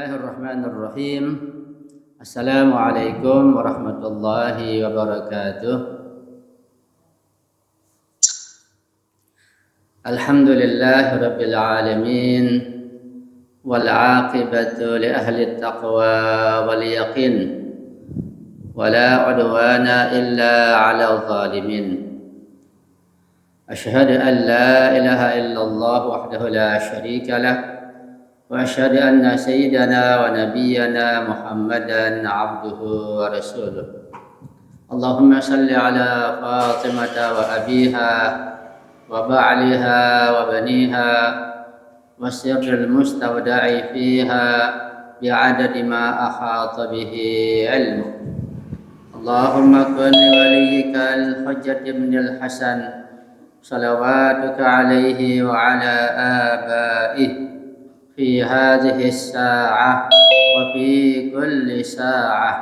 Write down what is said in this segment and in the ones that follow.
Bismillahirrahmanirrahim. Assalamualaikum warahmatullahi wabarakatuh. Alhamdulillahirabbil alamin wal 'aqibatu li ahli taqwa wal yaqin wala 'udwana illa 'alal zalimin. Asyhadu an la ilaha illallah wahdahu la syarika lah wa asyhadu anna sayyidana wa nabiyyana Muhammadan abduhu wa rasuluh. Allahumma salli ala Fatimata wa abiha wa ba'liha wa baniha wa sirril mustawda'i fiha bi'adadi ma ahata bihi ilmu. Allahumma kun waliyika al-Hujjat ibn al-Hasan salawatuka alaihi wa ala abaihi في هذه الساعة وفي كل ساعة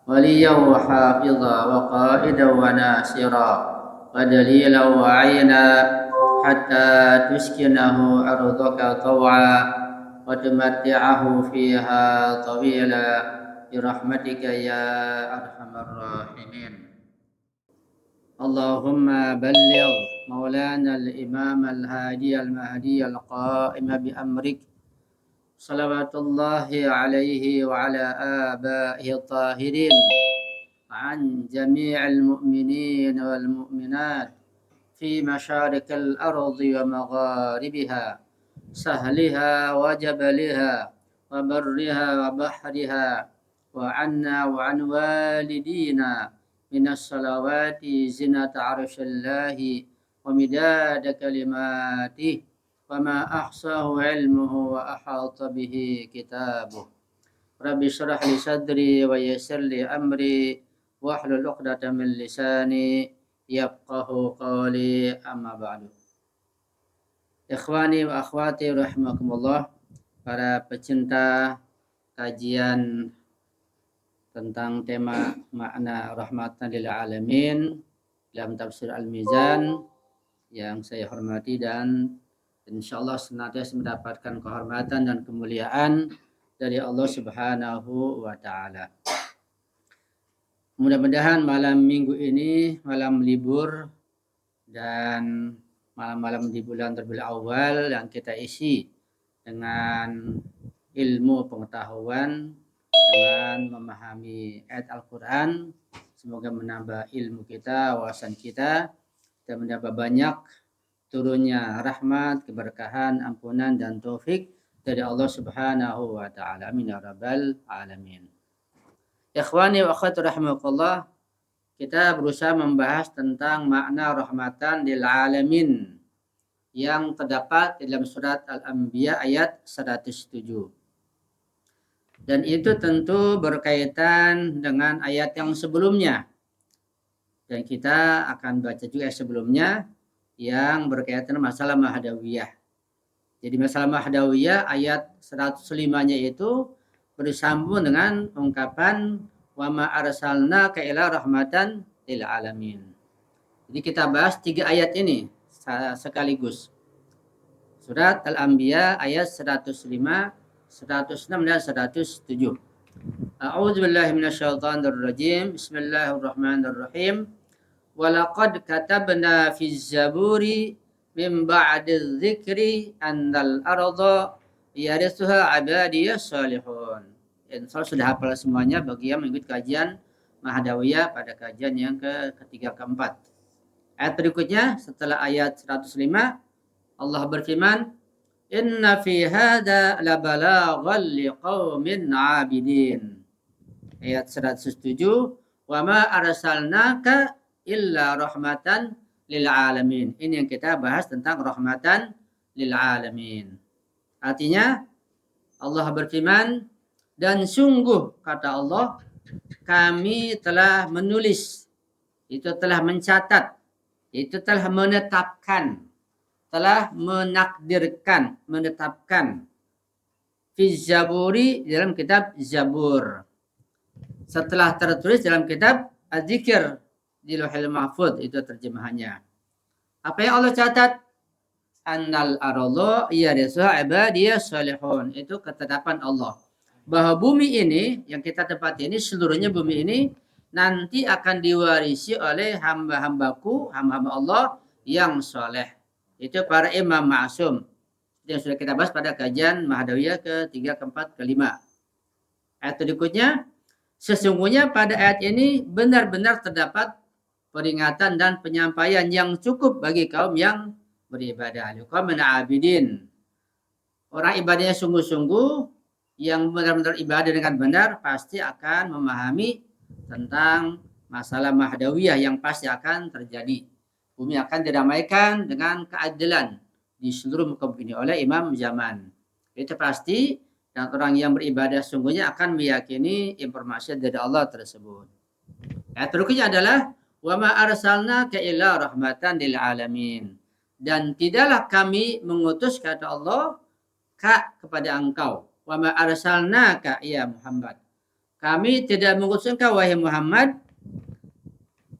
وليا وحافظا وقائدا وناصرا ودليلا وعينا حتى تسكنه أرضك طوعا وتمتعه فيها طويلا برحمتك يا أرحم الراحمين. اللهم بلغ مولانا الإمام الهادي المهدي القائم بأمرك صلوات الله عليه وعلى آبائه الطاهرين عن جميع المؤمنين والمؤمنات في مشارق الأرض ومغاربها سهلها وجبلها وبرها وبحرها وعنا وعن والدينا من الصلوات زنة عرش الله ومداد كلماته وما أحصاه علمه وأحاط به كتابه. رب اشرح لي صدري ويسر لي أمري واحلل عقدة من لساني يفقه قولي أما بعد. Ikhwani wa akhwati rahimakumullah, para pecinta kajian tentang tema makna rahmatan lil alamin dalam tafsir Al-Mizan yang saya hormati dan insyaallah senantiasa mendapatkan kehormatan dan kemuliaan dari Allah Subhanahu wa taala. Mudah-mudahan malam Minggu ini malam libur dan malam-malam di bulan Rabiul Awal yang kita isi dengan ilmu pengetahuan, dengan memahami ayat Al-Quran. Semoga menambah ilmu kita, wawasan kita, dan menambah banyak turunnya rahmat, keberkahan, ampunan, dan taufik dari Allah Subhanahu wa ta'ala. Amin ya rabbal alamin. Ikhwani wa akhwati rahimakumullah, kita berusaha membahas tentang makna rahmatan lil alamin yang terdapat dalam surat Al-Anbiya ayat 107. Dan itu tentu berkaitan dengan ayat yang sebelumnya. Dan kita akan baca juga sebelumnya yang berkaitan masalah Mahdawiyah. Jadi masalah Mahdawiyah ayat 105-nya itu bersambung dengan ungkapan wa ma arsalnaka ila rahmatan lil alamin. Jadi kita bahas 3 ayat ini sekaligus. Surat Al-Anbiya ayat 105, 106 dan 107. A'udzubillahi minasyaitonirrajim. Bismillahirrahmanirrahim. Walaqad katabna fi zaburi min ba'di dzikri annal arda yarithuha ibadiyas salihun. Insya Allah sudah hafal semuanya bagi yang mengikuti kajian Mahdawiyah pada kajian yang ketiga keempat. Ayat berikutnya setelah ayat 105 Allah berfirman, inna fi hadza labalaghan liqaumin 'abidin. Ayat 107, wa ma arsalnaka illa rahmatan lil alamin. Ini yang kita bahas tentang rahmatan lil alamin. Artinya Allah berfirman, dan sungguh kata Allah, kami telah menulis, itu telah mencatat, itu telah menetapkan, telah menakdirkan, menetapkan fi zaburi dalam kitab Zabur. Setelah tertulis dalam kitab Az-Zikr di Lauhul Mahfuz, itu terjemahannya. Apa yang Allah catat? Annal arda yarithuha ibadiyas salihun. Itu ketetapan Allah. bahwa bumi ini yang kita tempati ini, seluruhnya bumi ini nanti akan diwarisi oleh hamba-hambaku, hamba-hamba Allah yang soleh. Itu para imam ma'asum. Yang sudah kita bahas pada kajian Mahadawiyah ke-3, ke-4, ke-5. Ayat berikutnya, sesungguhnya pada ayat ini benar-benar terdapat peringatan dan penyampaian yang cukup bagi kaum yang beribadah. Liqaumin abidin. Orang ibadahnya sungguh-sungguh, yang benar-benar ibadah dengan benar pasti akan memahami tentang masalah Mahdawiyah yang pasti akan terjadi. Bumi akan diramaikan dengan keadilan di seluruh muka bumi oleh imam zaman. Itu pasti, dan orang yang beribadah sungguhnya akan meyakini informasi dari Allah tersebut. Ayat berikutnya adalah wa ma arsalnaka illa rahmatan lil alamin. Dan tidaklah kami mengutus, kata Allah, kepada engkau. Wa ma arsalnaka ya Muhammad. Kami tidak mengutus engkau wahai Muhammad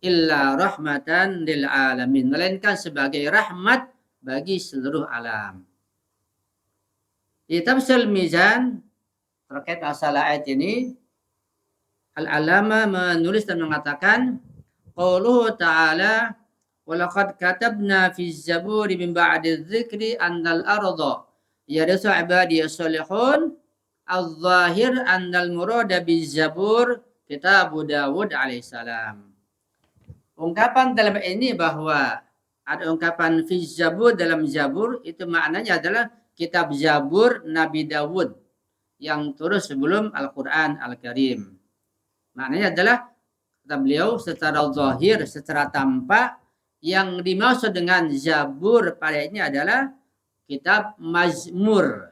illa rahmatan lil alamin, melainkan sebagai rahmat bagi seluruh alam. Di tafsir Mizan terkait masalah ayat ini, Al-Alama menulis dan mengatakan qauluhu ta'ala wa laqad katabna fi zaburi min ba'di dzikri annal arda yarisu ibadiyas salihun. Al-zahir annal murada bizabur kitab Dawud alaihissalam. Ungkapan dalam ini bahwa ada ungkapan fi zabur dalam Zabur, itu maknanya adalah kitab Zabur Nabi Dawud yang turun sebelum Al-Quran Al-Karim. Maknanya adalah, kata beliau, secara zahir, secara tampak, yang dimaksud dengan Zabur pada ini adalah kitab Mazmur.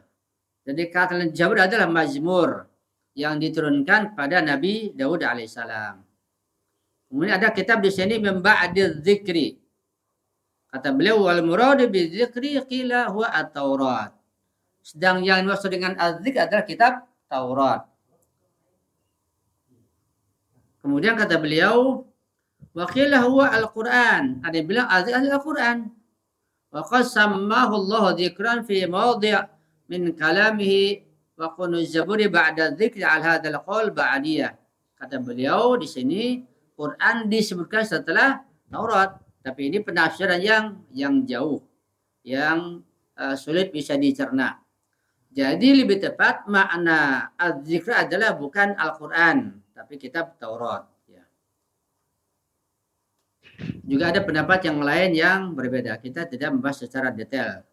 Jadi kata Zabur adalah Mazmur yang diturunkan pada Nabi Daud alaihissalam. Kemudian ada kitab di sini min ba'di dzikri. Kata beliau wal murad bi dzikri qila huwa at-Taurat. Sedang yang dimaksud dengan az-dzikr adalah kitab Taurat. Kemudian kata beliau wa qila huwa al-Qur'an. Ada yang bilang az-dzikr adalah Al-Qur'an. Wa qad sammahu Allah dzikran fi mawdi' min kalamihi wa kunuz zaburi ba'da dzikri al hadzal qaul ba'diyah. Kata beliau di sini Quran disebutkan setelah Taurat, tapi ini penafsiran yang jauh, yang sulit bisa dicerna. Jadi lebih tepat makna az-zikr adalah bukan Al-Quran, tapi kitab Taurat. Ya. Juga ada pendapat yang lain yang berbeda. Kita tidak membahas secara detail.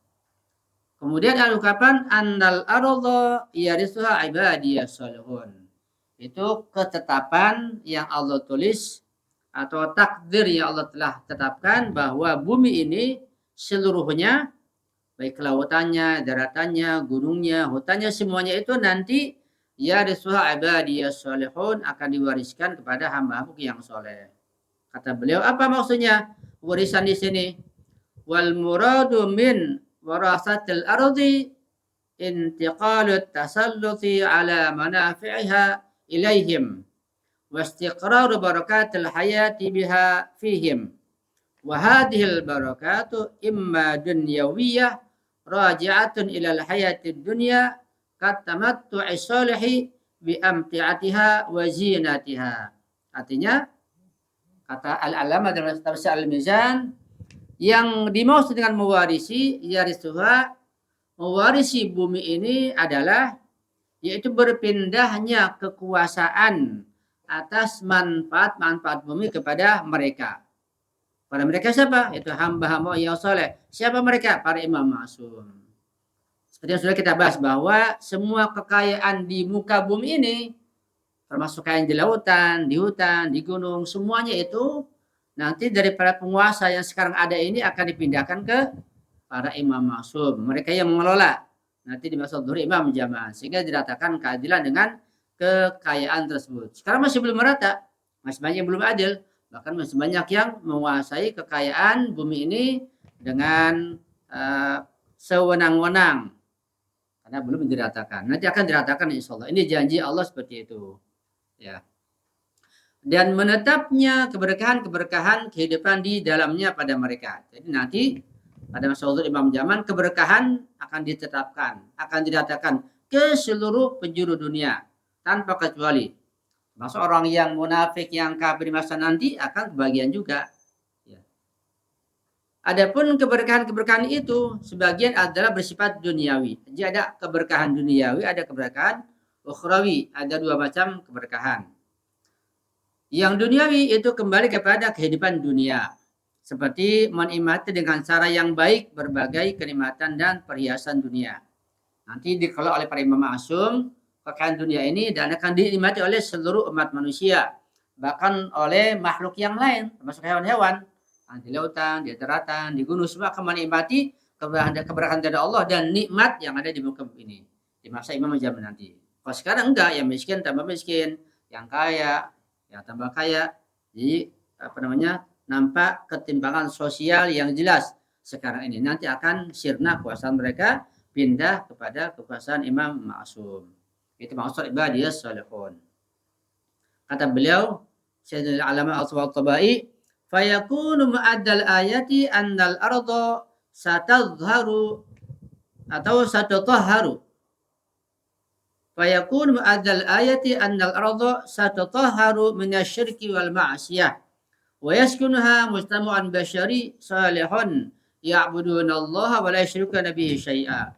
Kemudian ada ungkapan annal arda yarisuha ibadiyas salihun. Itu ketetapan yang Allah tulis atau takdir yang Allah telah tetapkan bahwa bumi ini seluruhnya, baik lautannya, daratannya, gunungnya, hutannya, semuanya itu nanti yarisuha ibadiyas salihun, akan diwariskan kepada hamba-hamba yang soleh. Kata beliau, apa maksudnya warisan di sini? Wal muradu min warasatil ardi intiqalut tasalluti ala manafi'iha ilaihim wa istiqraru barakatil hayati biha fihim wa hadhil barakatu imma dunyawiyah raji'atun ilal hayatid dunya katamattu'i salihi bi amti'atiha wa zinatiha. Artinya, kata Al-Alama dalam tafsir Al-Mizan, yang dimaksud dengan mewarisi yarisuha, mewarisi bumi ini adalah yaitu berpindahnya kekuasaan atas manfaat-manfaat bumi kepada mereka. Pada mereka siapa? Itu hamba-hamba yang soleh. Siapa mereka? Para imam ma'sum. Seperti yang sudah kita bahas bahwa semua kekayaan di muka bumi ini, termasuk kekayaan di lautan, di hutan, di gunung, semuanya itu nanti dari para penguasa yang sekarang ada ini akan dipindahkan ke para imam ma'sum. Mereka yang mengelola. Nanti dimaksud dari imam zaman. Sehingga diratakan keadilan dengan kekayaan tersebut. Sekarang masih belum merata. Masih banyak yang belum adil. Bahkan masih banyak yang menguasai kekayaan bumi ini dengan sewenang-wenang. Karena belum diratakan. Nanti akan diratakan insya Allah. Ini janji Allah seperti itu. Ya. Dan menetapnya keberkahan-keberkahan kehidupan di dalamnya pada mereka. Jadi nanti pada masa huzur imam zaman keberkahan akan ditetapkan, akan diratakan ke seluruh penjuru dunia. tanpa kecuali. Maksud orang yang munafik, yang kafir di masa nanti akan kebagian juga. Ya. Adapun keberkahan-keberkahan itu sebagian adalah bersifat duniawi. Jadi ada keberkahan duniawi, ada keberkahan ukhrawi. Ada dua macam keberkahan. Yang duniawi itu kembali kepada kehidupan dunia. Seperti menikmati dengan cara yang baik berbagai kenikmatan dan perhiasan dunia. Nanti dikelola oleh para imam ma'sum, kekayaan dunia ini dan akan dinikmati oleh seluruh umat manusia. Bahkan oleh makhluk yang lain, termasuk hewan-hewan. Di lautan, di daratan, di gunung, semua akan menikmati keberkahan dari Allah dan nikmat yang ada di muka bumi ini. Di masa imam zaman nanti. Kalau sekarang enggak, yang miskin tambah miskin, yang kaya, yang tambah kaya. Jadi, nampak ketimpangan sosial yang jelas sekarang ini. Nanti akan sirna kekuasaan mereka pindah kepada kekuasaan imam ma'sum. Itu maksud ibadiyas salihun. Kata beliau, Sayyidina Al-Alama At-Tabatabai, fayakunu ma'addal ayati annal arda satadharu atau satatahharu. Fayakunu ma'addal ayati annal arda satatahharu minasyirki wal ma'siyah. Wa yaskunuha mujtamu'an bashari salihun ya'buduna Allah wa la yusyrikuna bihi syai'a.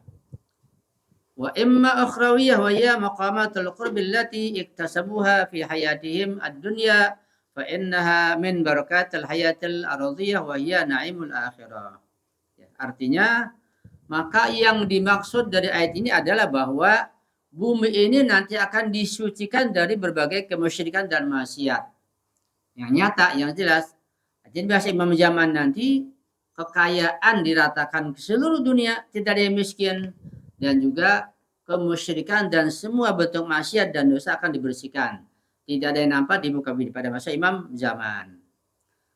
Wa imma ukhrawiyah wa hiya maqamatul qurbi allati iktasabuha fi hayatihim ad-dunya fa innaha min barakatil hayatil ardhiyah wa hiya na'imul akhirah. Ya, artinya maka yang dimaksud dari ayat ini adalah bahwa bumi ini nanti akan disucikan dari berbagai kemusyrikan dan maksiat. Yang nyata, yang jelas. Jadi bahasa imam zaman nanti kekayaan diratakan ke seluruh dunia, tidak ada yang miskin, dan juga kemusyrikan dan semua bentuk maksiat dan dosa akan dibersihkan. Tidak ada yang nampak di muka bumi pada masa imam zaman.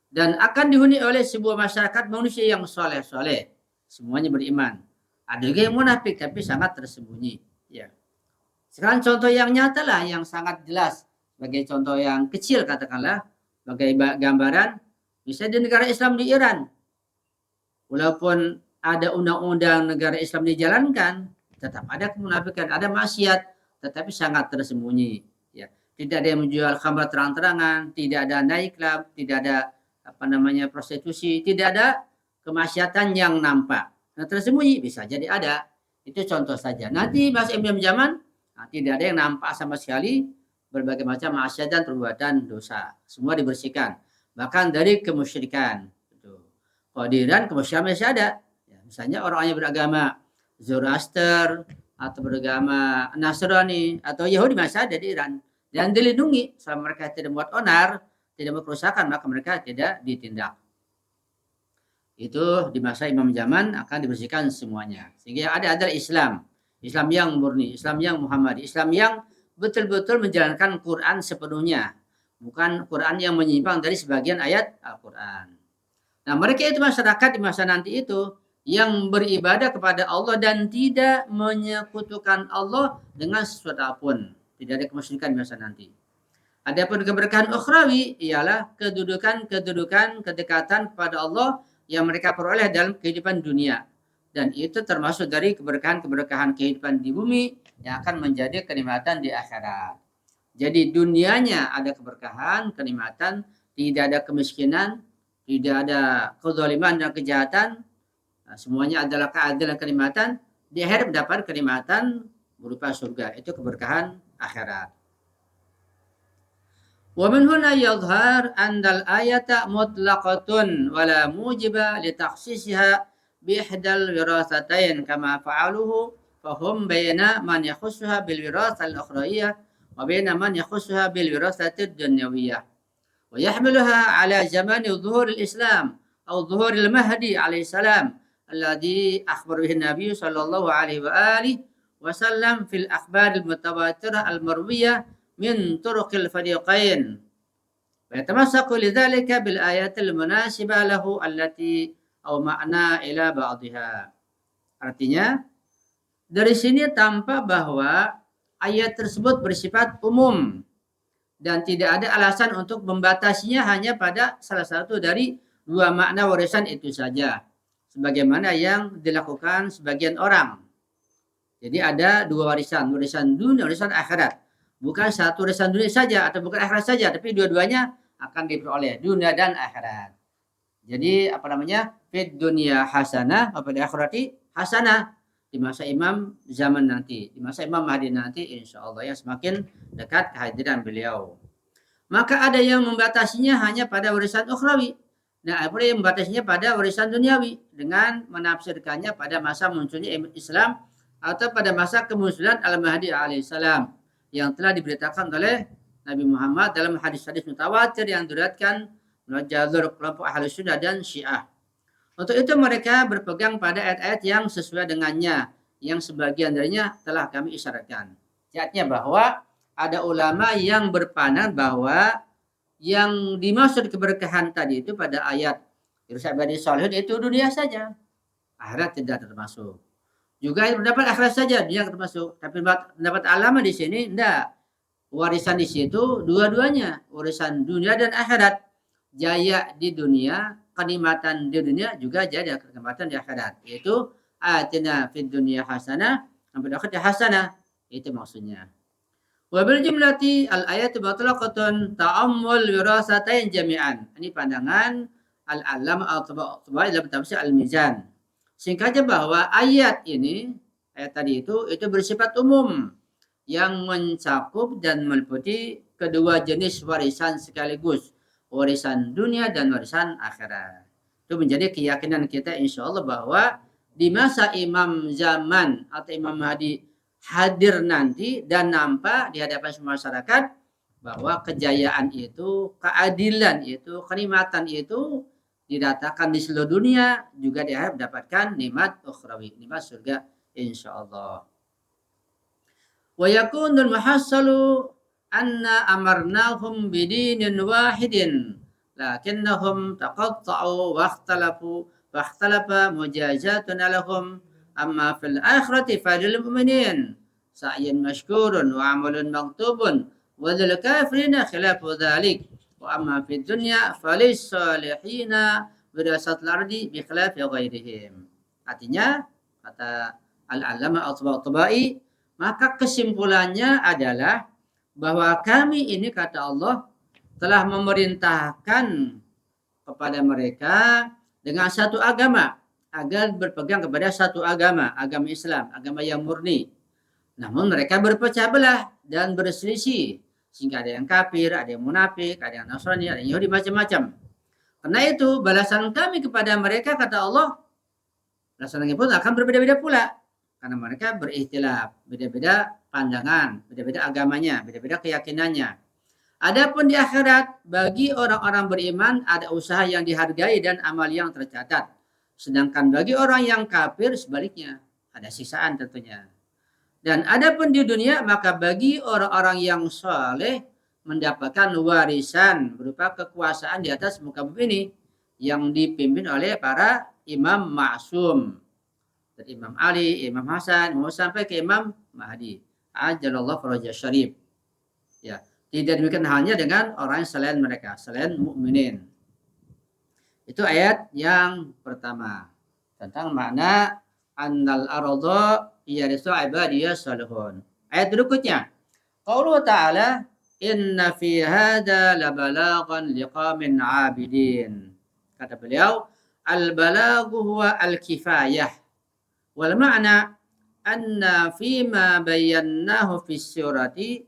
Dan akan dihuni oleh sebuah masyarakat manusia yang soleh-soleh. Semuanya beriman. Ada juga yang munafik tapi sangat tersembunyi. Ya. Sekarang contoh yang nyata lah, yang sangat jelas. Sebagai contoh yang kecil katakanlah, sebagai gambaran, misalnya di negara Islam di Iran. Walaupun ada undang-undang negara Islam dijalankan, tetap ada kemunafikan, ada maksiat, tetapi sangat tersembunyi. Ya. Tidak ada yang menjual khamr terang-terangan, tidak ada nightclub, tidak ada prostitusi, tidak ada kemaksiatan yang nampak. Nah, tersembunyi bisa jadi ada. Itu contoh saja. Nanti masa imam zaman, tidak ada yang nampak sama sekali berbagai macam maksiat dan perbuatan dosa. Semua dibersihkan. Bahkan dari kemusyrikan. Kalau di Iran kemusyrikan masih ada. Ya, misalnya orang yang beragama Zoroaster atau beragama Nasrani atau Yahudi masih ada di Iran. Dan dilindungi. Selama mereka tidak membuat onar, tidak membuat kerusakan, maka mereka tidak ditindak. Itu di masa imam zaman akan dibersihkan semuanya. Sehingga yang ada adalah Islam. Islam yang murni, Islam yang Muhammadi, Islam yang betul-betul menjalankan Quran sepenuhnya. Bukan Quran yang menyimpang dari sebagian ayat Al-Quran. Nah, mereka itu masyarakat di masa nanti itu yang beribadah kepada Allah dan tidak menyekutukan Allah dengan sesuatu apapun. Tidak ada kemusyrikan di masa nanti. Adapun keberkahan ukhrawi ialah kedudukan kedekatan kepada Allah yang mereka peroleh dalam kehidupan dunia. Dan itu termasuk dari keberkahan kehidupan di bumi yang akan menjadi kenikmatan di akhirat. Jadi dunianya ada keberkahan, kenikmatan, tidak ada kemiskinan, tidak ada kezaliman dan kejahatan. Nah, semuanya adalah keadilan kenikmatan. Di akhirat mendapat kenikmatan berupa surga. Itu keberkahan akhirat. Wa min huna yadhhar andal ayata mutlaqatun wala mujiba li takhsisiha bi ihdal wirasatain kama fa'aluhu fahum baina man yakhussuha bil wirasah al ukhrawiyyah wa baina man yakhussuha bil wirasati dunyawiyah wa yahmiluha ala zaman dhuhur al islam aw dhuhur al mahdi alaihi salam alladhi akhbara bihi nabi sallallahu alaihi wa alihi wasallam fil akhbar al mutawatirah al marwiyah min turuqil fariqain wa yatamassaku lidzalika bil ayatil munasibah lahu allati aw makna ila ba'dihha. Artinya dari sini tampak bahwa ayat tersebut bersifat umum dan tidak ada alasan untuk membatasinya hanya pada salah satu dari dua makna warisan itu saja, sebagaimana yang dilakukan sebagian orang. Jadi ada dua warisan dunia, warisan akhirat. Bukan satu warisan dunia saja atau bukan akhirat saja, tapi dua-duanya akan diperoleh dunia dan akhirat. Jadi apa namanya? Fid dunya hasanah wa fil akhirati hasanah. Di masa imam zaman nanti, di masa Imam Mahdi nanti insyaallah ya semakin dekat kehadiran beliau. Maka ada yang membatasinya hanya pada warisan ukhrawi. Nah, ada yang membatasinya pada warisan duniawi dengan menafsirkannya pada masa munculnya Islam atau pada masa kemunculan Al-Mahdi alaihissalam yang telah diberitakan oleh Nabi Muhammad dalam hadis-hadis mutawatir yang diriwayatkan oleh jalur kelompok Ahlus Sunnah dan Syiah. Untuk itu mereka berpegang pada ayat-ayat yang sesuai dengannya, yang sebagian darinya telah kami isyaratkan. Artinya bahwa ada ulama yang berpandangan bahwa yang dimaksud keberkahan tadi itu pada ayat Irsyad Ibadi Shalihin itu dunia saja, akhirat tidak termasuk. Juga pendapat akhirat saja dunia termasuk, tapi pendapat ulama di sini enggak. Warisan di situ dua-duanya, warisan dunia dan akhirat. Jaya di dunia, kenikmatan di dunia juga jaya kenikmatan di akhirat. Yaitu atina fid dunya hasanah, fil akhirati hasanah. Itu maksudnya. Wa bil jumlati al ayatu mutlaqatun ta'ammul wirasatain jami'an. Ini pandangan al-Allamah al-Tabari dalam tafsir Al-Mizan. Singkatnya bahwa ayat ini, ayat tadi itu bersifat umum yang mencakup dan meliputi kedua jenis warisan sekaligus, warisan dunia dan warisan akhirat. Itu menjadi keyakinan kita insyaallah bahwa di masa imam zaman atau Imam Mahdi hadir nanti dan nampak di hadapan masyarakat bahwa kejayaan itu, keadilan itu, kenikmatan itu diratakan di seluruh dunia, juga diharap mendapatkan nikmat ukhrawi, nikmat surga insyaallah. Wa yakunul muhassalu anna amarnahum bidinin wahidin lakinnahum taqatta'u wa ikhtalafa mujazatun lahum amma fil akhirati falil mu'minin sa'yun mashkurun wa amalun maktubun wa lil kafirina khilafu dzalik. Wa amma fid dunya falis salihina wirasatul ardi bi khilafi ghairihim. Artinya kata Al-Allamah At-Tabari, maka kesimpulannya adalah bahwa kami ini kata Allah telah memerintahkan kepada mereka dengan satu agama agar berpegang kepada satu agama Islam, agama yang murni. Namun mereka berpecah belah dan berselisih. Sehingga ada yang kafir, ada yang munafik, ada yang Nasrani, ada yang Yahudi, macam-macam. Karena itu balasan kami kepada mereka kata Allah, balasannya pun akan berbeda-beda pula. Karena mereka berikhtilaf, beda-beda pandangan, beda-beda agamanya, beda-beda keyakinannya. Adapun di akhirat, bagi orang-orang beriman ada usaha yang dihargai dan amal yang tercatat. Sedangkan bagi orang yang kafir sebaliknya, ada siksaan tentunya. Dan adapun di dunia, maka bagi orang-orang yang saleh mendapatkan warisan berupa kekuasaan di atas muka bumi ini yang dipimpin oleh para imam ma'sum. Dari Imam Ali, Imam Hasan, sampai ke Imam Mahdi. Ajalallahu farajah syarif. Ya, tidak demikian halnya dengan orang selain mereka, selain mukminin. Itu ayat yang pertama tentang makna annal arda yarisu ibadiyas salihun. Ayat berikutnya, qauluhu ta'ala inna fi hadza labalaghan liqamin 'abidin. Kata beliau, al-balaghu huwa al-kifayah. Wal ma'na anna fima bayannahu fi surati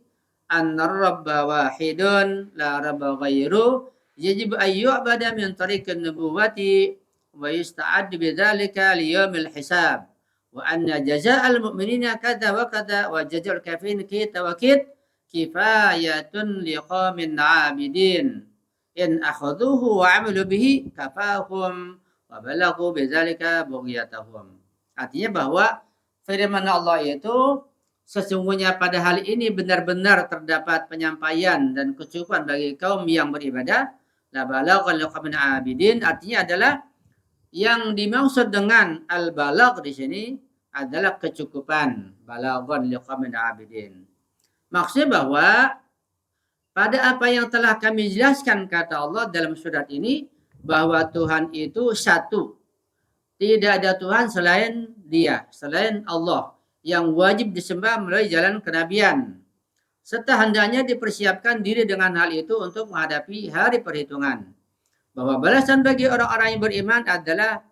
anna rabba wahidun la rabba ghairu yajib an yu'bada min tariqin nubuwati wa yusta'ad bidzalika liyawmil hisab wa anna jazaa'al mu'minina kadza wa kadza wa jazaa'ul kafirin kita wa kit kifayatun liqamin 'abidin in akhadhuhu wa 'amilu bihi kafahum wa balaghu bidzalika bughyatahum. Artinya bahwa firman Allah itu sesungguhnya pada hal ini benar-benar terdapat penyampaian dan kecukupan bagi kaum yang beribadah. La balagha liqaumin abidin artinya adalah yang dimaksud dengan al-balagh di sini adalah kecukupan. Balaghan liqaumin abidin. Maksudnya bahwa pada apa yang telah kami jelaskan kata Allah dalam surat ini bahwa Tuhan itu satu. Tidak ada Tuhan selain Dia, selain Allah yang wajib disembah melalui jalan kenabian. serta hendaknya dipersiapkan diri dengan hal itu untuk menghadapi hari perhitungan. Bahwa balasan bagi orang-orang yang beriman adalah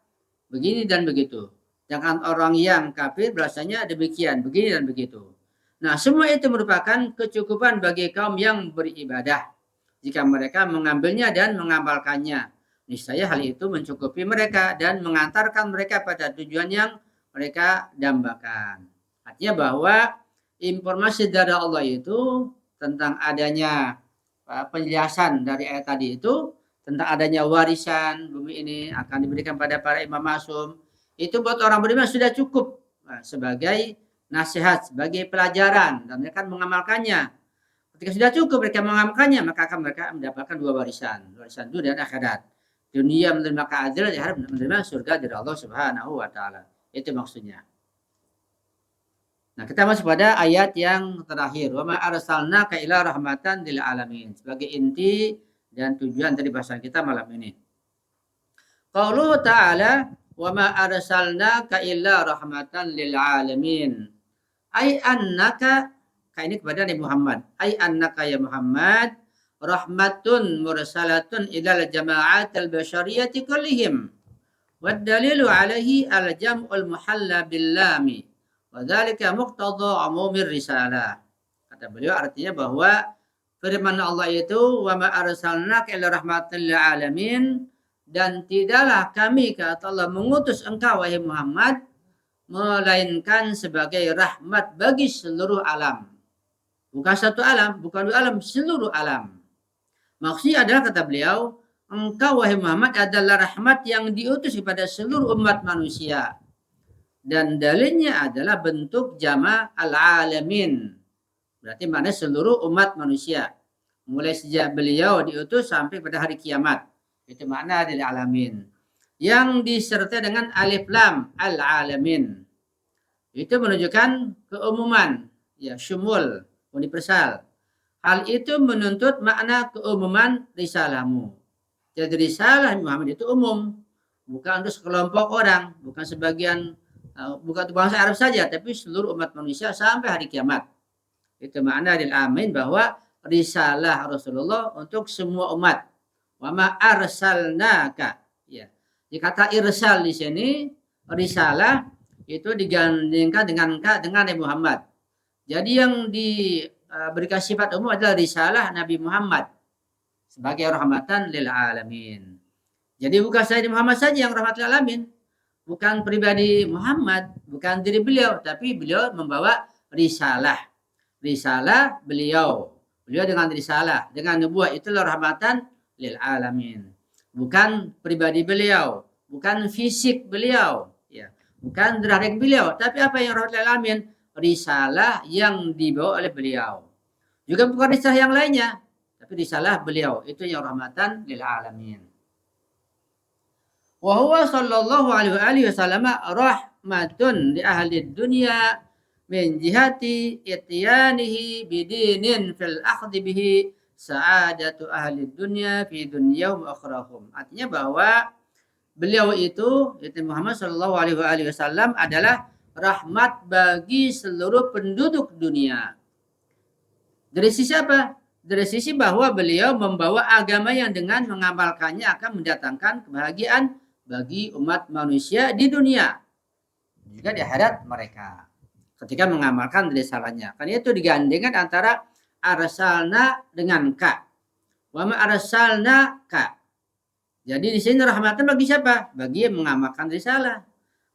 begini dan begitu. Jangan orang yang kafir balasannya demikian, begini dan begitu. Nah, semua itu merupakan kecukupan bagi kaum yang beribadah jika mereka mengambilnya dan mengamalkannya. Niscaya hal itu mencukupi mereka dan mengantarkan mereka pada tujuan yang mereka dambakan. Artinya bahwa informasi dari Allah itu tentang adanya penjelasan dari ayat tadi itu tentang adanya warisan bumi ini akan diberikan pada para imam masum, itu buat orang beriman sudah cukup sebagai nasihat, sebagai pelajaran, dan mereka mengamalkannya. Ketika sudah cukup mereka mengamalkannya, maka akan mereka mendapatkan dua warisan dunia dan akhirat. Dunia menerima keadilan, akhirat menerima surga dari Allah Subhanahu wa taala. Itu maksudnya. Nah, kita masuk pada ayat yang terakhir. Wa ma arsalnaka illa rahmatan lil alamin. Sebagai inti dan tujuan dari bahasan kita malam ini. Qauluhu ta'ala wa ma arsalnaka illa rahmatan lil alamin. Ai annaka, ini kepada Nabi Muhammad. Ai annaka ya Muhammad rahmatun mursalatun ilal jama'at al-bashariyati kullihim. Wad dalilu alaihi al-jam'ul muhalla bil lami. Wadzalika muqtadha umumir risalah. Kata beliau artinya bahwa firman Allah itu wa ma arsalnaka illa rahmatan lil alamin, dan tidaklah kami kata Allah mengutus engkau wahai Muhammad melainkan sebagai rahmat bagi seluruh alam. Bukan satu alam, bukan dua alam, seluruh alam. Maksudnya adalah kata beliau, engkau wahai Muhammad adalah rahmat yang diutus kepada seluruh umat manusia. Dan dalilnya adalah bentuk jama' al-alamin. Berarti mana seluruh umat manusia. Mulai sejak beliau diutus sampai pada hari kiamat. Itu makna dari alamin. Yang disertai dengan alif lam al-alamin. Itu menunjukkan keumuman. Ya, syumul, universal. Hal itu menuntut makna keumuman risalahmu. Jadi risalah Muhammad itu umum. Bukan untuk sekelompok orang. Bukan sebagian, bukan untuk bangsa Arab saja, tapi seluruh umat manusia sampai hari kiamat. Itu makna dari amin bahwa risalah Rasulullah untuk semua umat. Wa ma arsalnaka. Ya. Di kata irsal di sini risalah itu digandingkan dengan Nabi Muhammad. Jadi yang diberikan sifat umum adalah risalah Nabi Muhammad sebagai rahmatan lil alamin. Jadi bukan Sayyidina Muhammad saja yang rahmatan lil alamin. Bukan pribadi Muhammad, bukan diri beliau, tapi beliau membawa risalah. Risalah beliau. Beliau dengan risalah, dengan nubuah itulah rahmatan lil alamin. Bukan pribadi beliau, bukan fisik beliau, ya. Bukan derajat beliau, tapi apa yang rahmatan lil alamin? Risalah yang dibawa oleh beliau. Juga bukan risalah yang lainnya, tapi risalah beliau itu yang rahmatan lil alamin. Wa huwa sallallahu alaihi wasallam rahmatun li ahli dunya min jihati ityanihi bidinin fil akhdhi bihi sa'adatu ahli dunya fi dunyahum wa akhrahum. Artinya bahwa beliau itu Muhammad sallallahu alaihi wasallam adalah rahmat bagi seluruh penduduk dunia. Dari sisi apa? Dari sisi bahwa beliau membawa agama yang dengan mengamalkannya akan mendatangkan kebahagiaan bagi umat manusia di dunia juga di akhirat mereka ketika mengamalkan risalahnya. Karena itu digandengkan antara arsalna dengan ka. Wa ma arsalna ka. Jadi di sini rahmatan bagi siapa? Bagi yang mengamalkan risalah.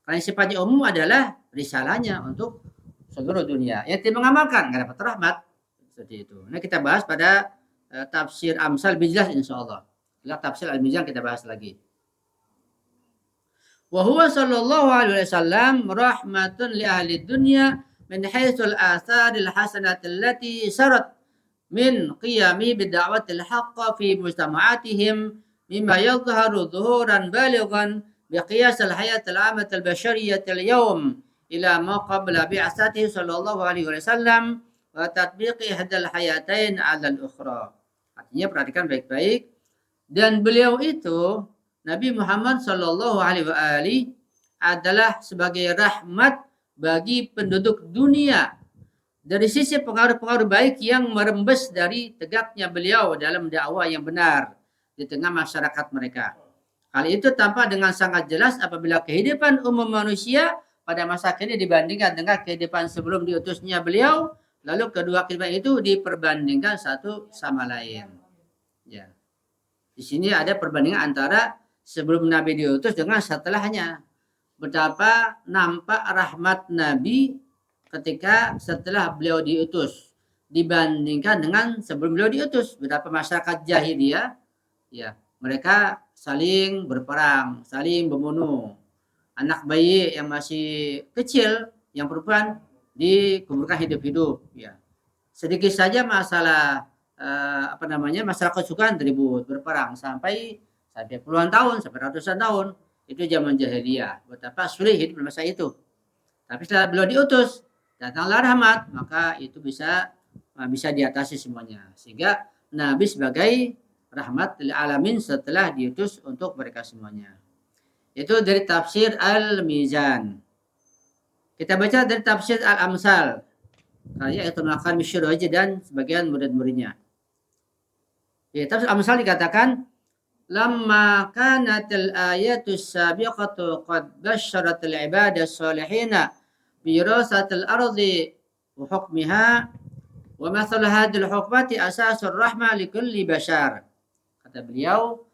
Karena sifatnya umum adalah risalahnya untuk seluruh dunia. Yang tidak mengamalkan enggak dapat rahmat. Seperti itu. Nah, kita bahas pada tafsir Amsal lebih jelas insyaallah. Setelah tafsir Al-Mizan kita bahas lagi. Wa huwa sallallahu alaihi wasallam rahmatun li ahli dunya min haitsul atharil hasanati allati sarat min qiyami bid'awatil haqq fi mujtama'atihim mimma yadhharu dhuhuran balighan biqiyas al-hayat al-'ammah al-bashariyah al-yawm ila ma qabla bi'asatihi sallallahu alaihi wasallam wa tatbiqi hadal hayatain 'ala al-ukhra. Artinya perhatikan baik-baik, dan beliau itu Nabi Muhammad sallallahu alaihi wasallam adalah sebagai rahmat bagi penduduk dunia dari sisi pengaruh-pengaruh baik yang merembes dari tegaknya beliau dalam dakwah yang benar di tengah masyarakat mereka. Hal itu tampak dengan sangat jelas apabila kehidupan umum manusia pada masa kini dibandingkan dengan kehidupan sebelum diutusnya beliau, lalu kedua kehidupan itu diperbandingkan satu sama lain. Ya. Di sini ada perbandingan antara sebelum Nabi diutus dengan setelahnya. Betapa nampak rahmat Nabi ketika setelah beliau diutus dibandingkan dengan sebelum beliau diutus. Betapa masyarakat jahiliyah, ya, mereka saling berperang, saling membunuh. Anak bayi yang masih kecil, yang perempuan dikuburkan hidup-hidup. Ya. Sedikit saja masalah masalah kesukaan ribut, berperang sampai puluhan tahun, sampai ratusan tahun. Itu zaman jahiliyah. Betapa sulit hidup pada masa itu. Tapi setelah beliau diutus, datanglah rahmat, maka itu bisa diatasi semuanya. Sehingga Nabi sebagai rahmat lil alamin setelah diutus untuk mereka semuanya. Itu dari tafsir Al-Mizan. Kita baca dari tafsir Al-Amsal karya Ibnu Al-Qayyim Asy-Syirazi dan sebagian murid-muridnya. Di tafsir Al-Amsal dikatakan, lamma kanatil ayatus sabiqatu qad basyaratil ibadas salihina bi wirasatil ardi wa hukmiha wa mathal hadhil hukmati asasur rahmah likulli bashar. Kata beliau,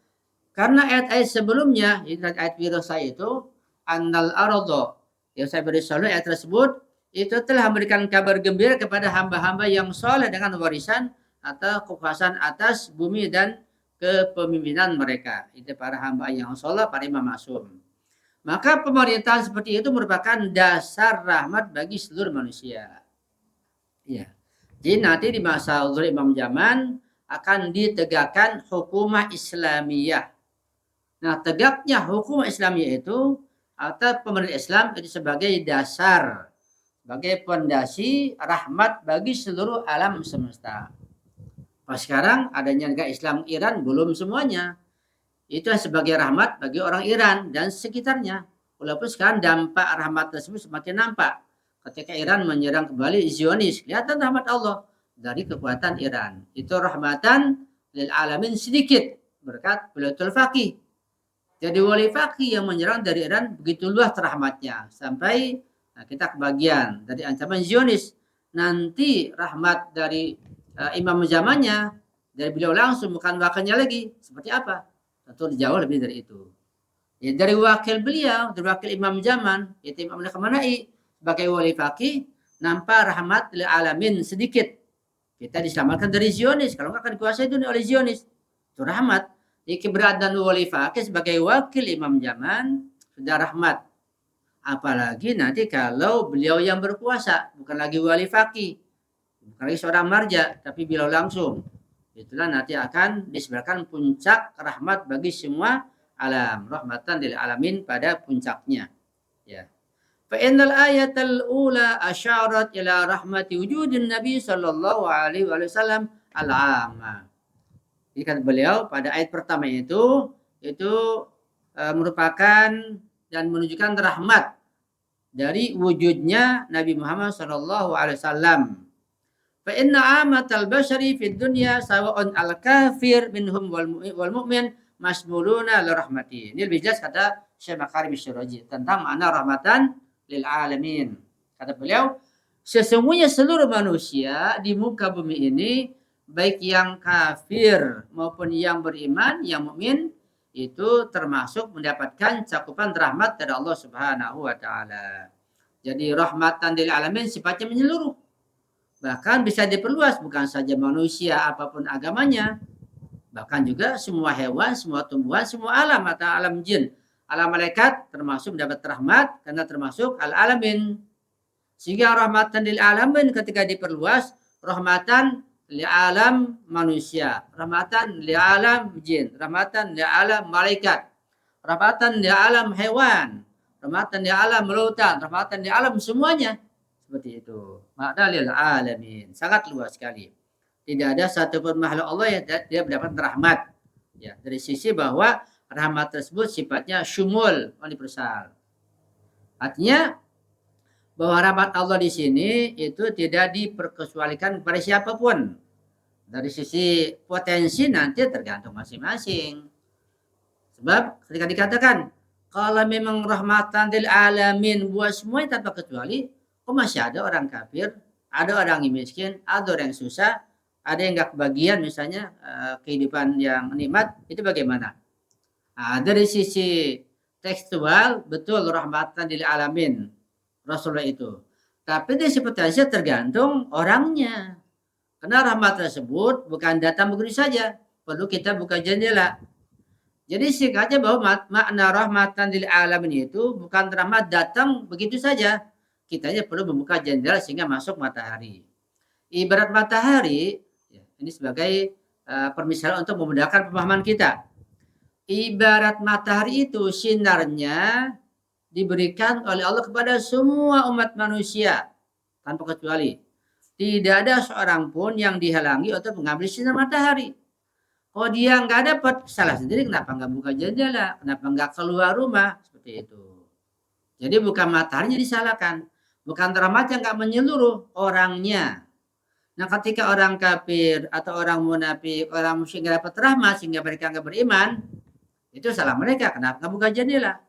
karena ayat-ayat sebelumnya, ayat wirasa itu, annal arda, yang saya beri selalu ayat tersebut, itu telah memberikan kabar gembira kepada hamba-hamba yang soleh dengan warisan atau kekuasaan atas bumi dan kepemimpinan mereka. Itu para hamba yang soleh, para imam maksum. Maka pemerintahan seperti itu merupakan dasar rahmat bagi seluruh manusia. Ya. Jadi nanti di masa uzur imam zaman akan ditegakkan hukumah Islamiyah. Nah, tegaknya hukum Islamiyah itu atau pemerintah Islam itu sebagai dasar, sebagai fondasi rahmat bagi seluruh alam semesta. Pas sekarang adanya negara Islam Iran belum semuanya. Itu sebagai rahmat bagi orang Iran dan sekitarnya. Walaupun sekarang dampak rahmat tersebut semakin nampak. Ketika Iran menyerang kembali Zionis, kelihatan rahmat Allah dari kekuatan Iran. Itu rahmatan lil alamin sedikit berkat Baitul Faqih. Jadi wali faqih yang menyerang dari Iran begitu luas rahmatnya sampai kita kebagian dari ancaman Zionis. Nanti rahmat dari imam zamannya dari beliau langsung bukan wakilnya lagi seperti apa? Tentu jauh lebih dari itu. Ya, dari wakil beliau, dari wakil imam zaman, yaitu Imam Al-Khamenei sebagai wali faqih, nampak rahmat lil alamin sedikit. Kita diselamatkan dari Zionis, kalau nggak akan dikuasai dunia oleh Zionis. Itu rahmat. Jadi keberadaan wali faqih sebagai wakil imam zaman sudah rahmat. Apalagi nanti kalau beliau yang berkuasa, bukan lagi wali faqih, bukan lagi seorang marja, tapi beliau langsung. Itulah nanti akan disebarkan puncak rahmat bagi semua alam, rahmatan lil alamin pada puncaknya. Ya. Fa innal ayatal ula asyarat ila rahmati wujudin Nabi sallallahu alaihi wasallam al-amma. Jadi kata beliau pada ayat pertama itu merupakan dan menunjukkan rahmat dari wujudnya Nabi Muhammad sallallahu alaihi wasallam. Fa inna amatal bashari fid dunya sawa'un al-kafir minhum wal mu'min masmuluna li rahmati. Ini lebih jelas kata Syekh Makarim Asy-Syirazi tentang makna rahmatan lil alamin. Kata beliau, sesungguhnya seluruh manusia di muka bumi ini baik yang kafir maupun yang beriman, yang mukmin itu termasuk mendapatkan cakupan rahmat dari Allah Subhanahu wa taala. Jadi rahmatan lil alamin sifatnya menyeluruh. Bahkan bisa diperluas bukan saja manusia apapun agamanya, bahkan juga semua hewan, semua tumbuhan, semua alam atau alam jin. Alam malaikat termasuk mendapat rahmat karena termasuk al-alamin. Sehingga rahmatan lil alamin ketika diperluas, rahmatan li alam manusia, rahmatan li alam jin, rahmatan li alam malaikat, rahmatan li alam hewan, rahmatan li alam lautan, rahmatan li alam semuanya. Seperti itu. Makna lil alamin. Sangat luas sekali. Tidak ada satupun makhluk Allah yang dia mendapat rahmat. Ya, dari sisi bahwa rahmat tersebut sifatnya syumul, universal. Artinya bahwa rahmat Allah di sini itu tidak diperkecualikan kepada siapapun. Dari sisi potensi nanti tergantung masing-masing. Sebab ketika dikatakan kalau memang rahmatan lil alamin buat semuanya tanpa kecuali, kok masih ada orang kafir, ada orang yang miskin, ada orang yang susah, ada yang nggak kebagian misalnya kehidupan yang nikmat, itu bagaimana? Nah, dari sisi tekstual betul rahmatan lil alamin Rasulullah itu. Tapi dari sisi potensi tergantung orangnya. Karena rahmat tersebut bukan datang begitu saja, perlu kita buka jendela. Jadi singkatnya bahwa makna rahmatan lil alamin itu bukan rahmat datang begitu saja. Kitanya perlu membuka jendela sehingga masuk matahari. Ibarat matahari, ya, ini sebagai permisalan untuk memudahkan pemahaman kita. Ibarat matahari itu sinarnya diberikan oleh Allah kepada semua umat manusia tanpa kecuali. Tidak ada seorang pun yang dihalangi untuk mengambil sinar matahari. Kalau dia nggak dapat, salah sendiri kenapa nggak buka jendela, kenapa nggak keluar rumah, seperti itu. Jadi bukan mataharinya disalahkan, bukan rahmat yang nggak menyeluruh orangnya. Nah ketika orang kafir atau orang munafik, orang musyrik nggak dapat rahmat sehingga mereka nggak beriman, itu salah mereka. Kenapa nggak buka jendela?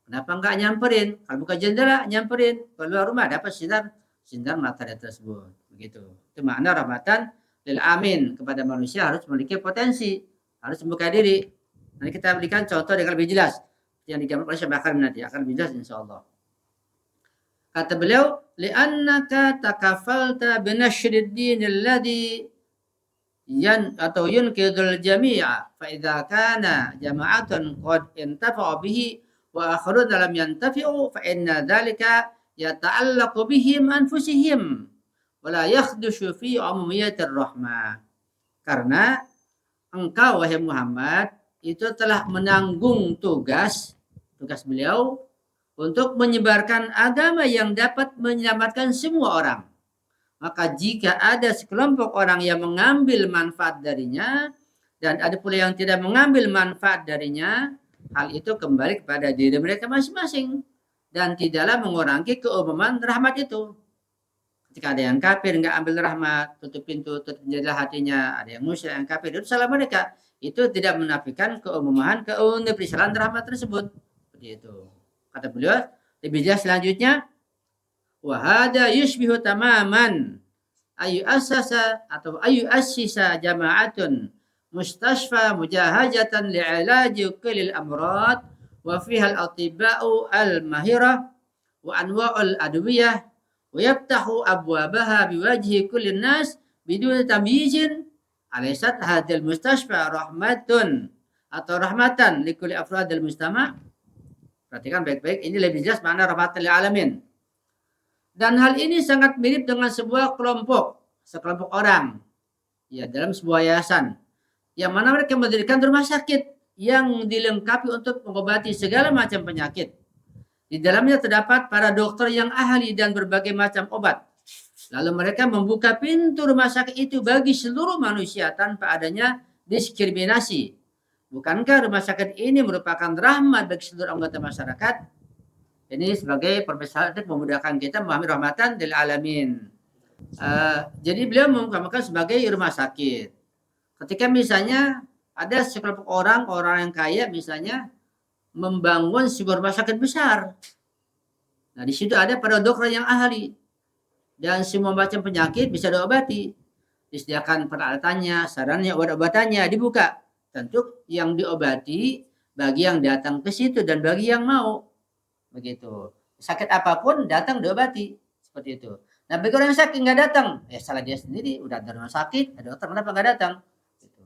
Kenapa nggak nyamperin? Kalau buka jendela, nyamperin. Keluar rumah dapat sinar matahari tersebut. Begitu. Itu makna rahmatan lil amin kepada manusia harus memiliki potensi, harus membuka diri. Nanti kita berikan contoh yang lebih jelas yang digambarkan oleh Syekh Bakar nanti akan lebih jelas insyaallah. Kata beliau, li'annaka takafalta binashrid din alladhi atau yunkidul jami'a fa idza kana jama'atun qad intafa'u bihi wa akharun lam yantafi'u fa inna dzalika yata'allaqu bihim anfusihim wa la yakhdushu fi umumiyatir rahmah. Karena engkau wahai Muhammad itu telah menanggung tugas beliau untuk menyebarkan agama yang dapat menyelamatkan semua orang. Maka jika ada sekelompok orang yang mengambil manfaat darinya dan ada pula yang tidak mengambil manfaat darinya, hal itu kembali kepada diri mereka masing-masing dan tidaklah mengurangi keumuman rahmat itu. Ketika ada yang kafir nggak ambil rahmat, tutup pintu, tutup jendela hatinya, ada yang musyrik yang kafir, itu salah mereka. Itu tidak menafikan keumuman, keuniversalan rahmat tersebut. Seperti itu. Kata beliau, lebih jelas selanjutnya, wahada yushbihu tamaman ayu asasa atau ayu assisa jama'atun mustashfa mujahajatan li'alaji kulil amrad wa fiha al-atiba'u al-mahirah wa anwa'ul adwiyah wa yaftahu abwabaha biwajhi kulli nas bidun tamyizin alaysat hadal mustashfa rahmatun atau rahmatan likulli afradil mustama'. Perhatikan baik-baik, ini lebih jelas makna rahmatan lil alamin. Dan hal ini sangat mirip dengan sebuah sekelompok orang ya dalam sebuah yayasan yang mana mereka mendirikan rumah sakit yang dilengkapi untuk mengobati segala macam penyakit. Di dalamnya terdapat para dokter yang ahli dan berbagai macam obat. Lalu mereka membuka pintu rumah sakit itu bagi seluruh manusia tanpa adanya diskriminasi. Bukankah rumah sakit ini merupakan rahmat bagi seluruh anggota masyarakat? Ini sebagai permasalahan untuk memudahkan kita memahami rahmatan lil alamin. Jadi beliau mengumpamakan sebagai rumah sakit. Ketika misalnya ada sekelompok orang yang kaya misalnya membangun sebuah rumah sakit besar. Nah, di situ ada para dokter yang ahli dan semua macam penyakit bisa diobati. Disediakan peralatannya, sarannya, obat-obatannya dibuka. Tentu yang diobati bagi yang datang ke situ dan bagi yang mau. Begitu. Sakit apapun datang diobati. Seperti itu. Nah, bagi orang yang sakit nggak datang, ya salah dia sendiri. Udah ada rumah sakit, ada dokter, kenapa nggak datang? Gitu.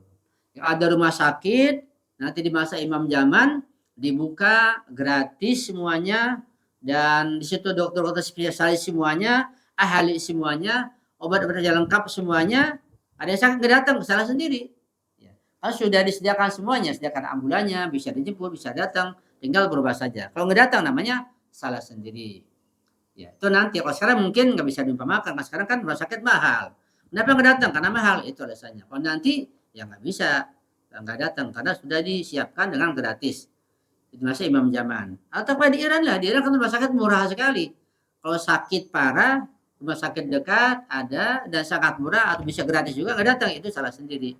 Yang ada rumah sakit, nanti di masa Imam Zaman, dibuka gratis semuanya, dan di situ dokter-dokter spesialis semuanya, ahli semuanya, obat-obat yang lengkap semuanya. Ada yang sakit nggak datang, salah sendiri. Ya. Kalau sudah disediakan semuanya, sediakan ambulannya, bisa dijemput, bisa datang, tinggal berubah saja. Kalau nggak datang namanya salah sendiri. Ya, itu nanti. Kalau sekarang mungkin nggak bisa diumpamakan, karena sekarang kan rumah sakit mahal. Kenapa nggak datang? Karena mahal, itu alasannya. Kalau nanti ya nggak bisa, nggak datang karena sudah disiapkan dengan gratis. Itu masa Imam Zaman. Atau pada di Iran lah, di Iran kan rumah sakit murah sekali. Kalau sakit parah, rumah sakit dekat ada dan sangat murah atau bisa gratis juga nggak datang, itu salah sendiri.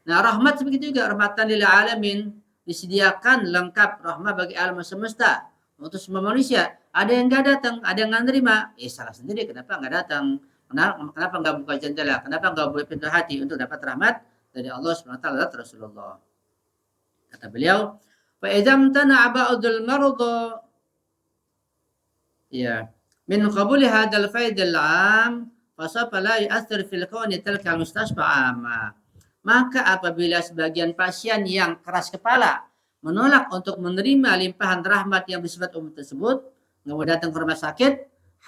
Nah, rahmat begitu juga, rahmatan lil alamin, disediakan lengkap rahmat bagi alam semesta untuk semua manusia. Ada yang nggak datang, ada yang nggak nerima, salah sendiri. Kenapa nggak datang? Kenapa nggak buka jendela? Kenapa nggak buka pintu hati untuk dapat rahmat dari Allah SWT dan Rasulullah? Kata beliau, fa idzam tana'a ba'dul marḍa ya min qabuli hadzal faidil 'am fa sawfa la yu'athir fil kauni tilka al-mustashfa 'amma. Maka apabila sebagian pasien yang keras kepala menolak untuk menerima limpahan rahmat yang bersifat umum tersebut, nggak mau datang ke rumah sakit,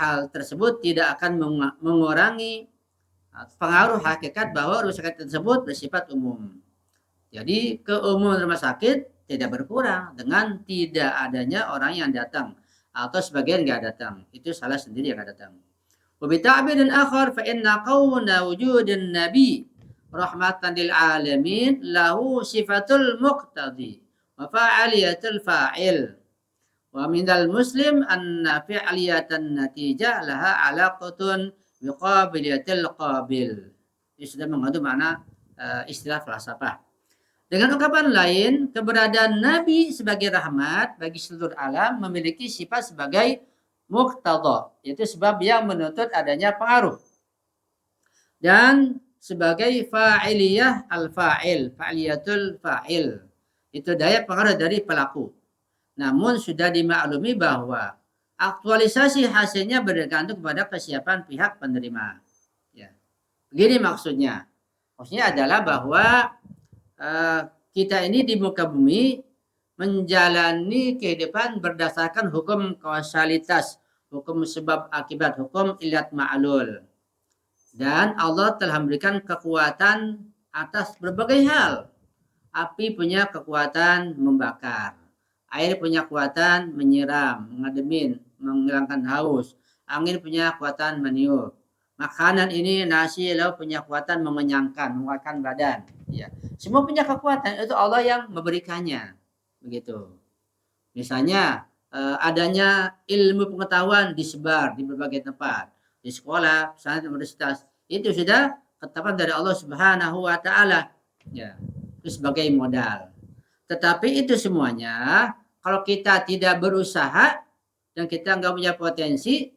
hal tersebut tidak akan mengurangi pengaruh hakikat bahwa rumah sakit tersebut bersifat umum. Jadi keumuman rumah sakit tidak berkurang dengan tidak adanya orang yang datang atau sebagian nggak datang. Itu salah sendiri yang nggak datang. Wabita'bidin akhar fa inna qawna wujudin nabi rahmatan lil alamin lahu sifatul muqtadi wa fa'aliyatul fa'il. Wa minal muslim anna fi'aliyatan natijah laha alaqatun biqabiliyatil qabil. Ini sudah mengandung makna istilah falsafah. Dengan ungkapan lain, keberadaan Nabi sebagai rahmat bagi seluruh alam memiliki sifat sebagai muqtada, yaitu sebab yang menuntut adanya pengaruh. Dan sebagai fa'iliyah al-fa'il, fa'iliyatul fa'il. Itu daya pengaruh dari pelaku. Namun sudah dimaklumi bahwa aktualisasi hasilnya bergantung kepada kesiapan pihak penerima. Ya. Begini maksudnya. Maksudnya adalah bahwa kita ini di muka bumi menjalani kehidupan berdasarkan hukum kausalitas, hukum sebab akibat, hukum ilat ma'lul. Dan Allah telah memberikan kekuatan atas berbagai hal. Api punya kekuatan membakar. Air punya kekuatan menyiram, mengademin, menghilangkan haus. Angin punya kekuatan meniup. Makanan ini nasi lauk punya kekuatan mengenyangkan, menguatkan badan. Ya, semua punya kekuatan, itu Allah yang memberikannya. Begitu. Misalnya adanya ilmu pengetahuan disebar di berbagai tempat, di sekolah, pesantren, universitas, itu sudah ketetapan dari Allah Subhanahu wa taala. Ya, itu sebagai modal. Tetapi itu semuanya kalau kita tidak berusaha dan kita nggak punya potensi,